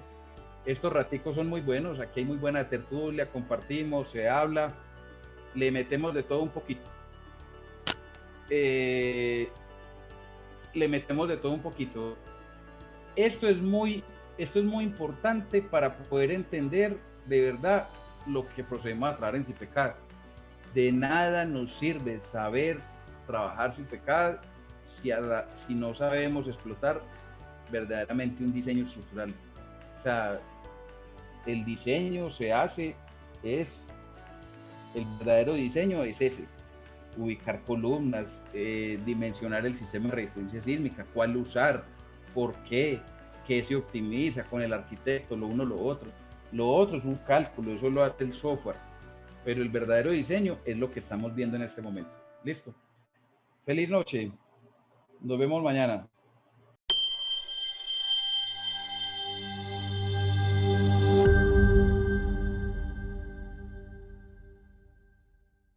Estos raticos son muy buenos, aquí hay muy buena tertulia, compartimos, se habla, le metemos de todo un poquito. Le metemos de todo un poquito. Esto es muy importante para poder entender de verdad lo que procedemos a trabajar en Sin Pecado. De nada nos sirve saber trabajar sin pecado si no sabemos explotar verdaderamente un diseño estructural. O sea, el diseño se hace, el verdadero diseño es ese: ubicar columnas, dimensionar el sistema de resistencia sísmica, cuál usar, por qué se optimiza con el arquitecto, lo uno, lo otro. Lo otro es un cálculo, eso lo hace el software, pero el verdadero diseño es lo que estamos viendo en este momento. Listo. Feliz noche. Nos vemos mañana.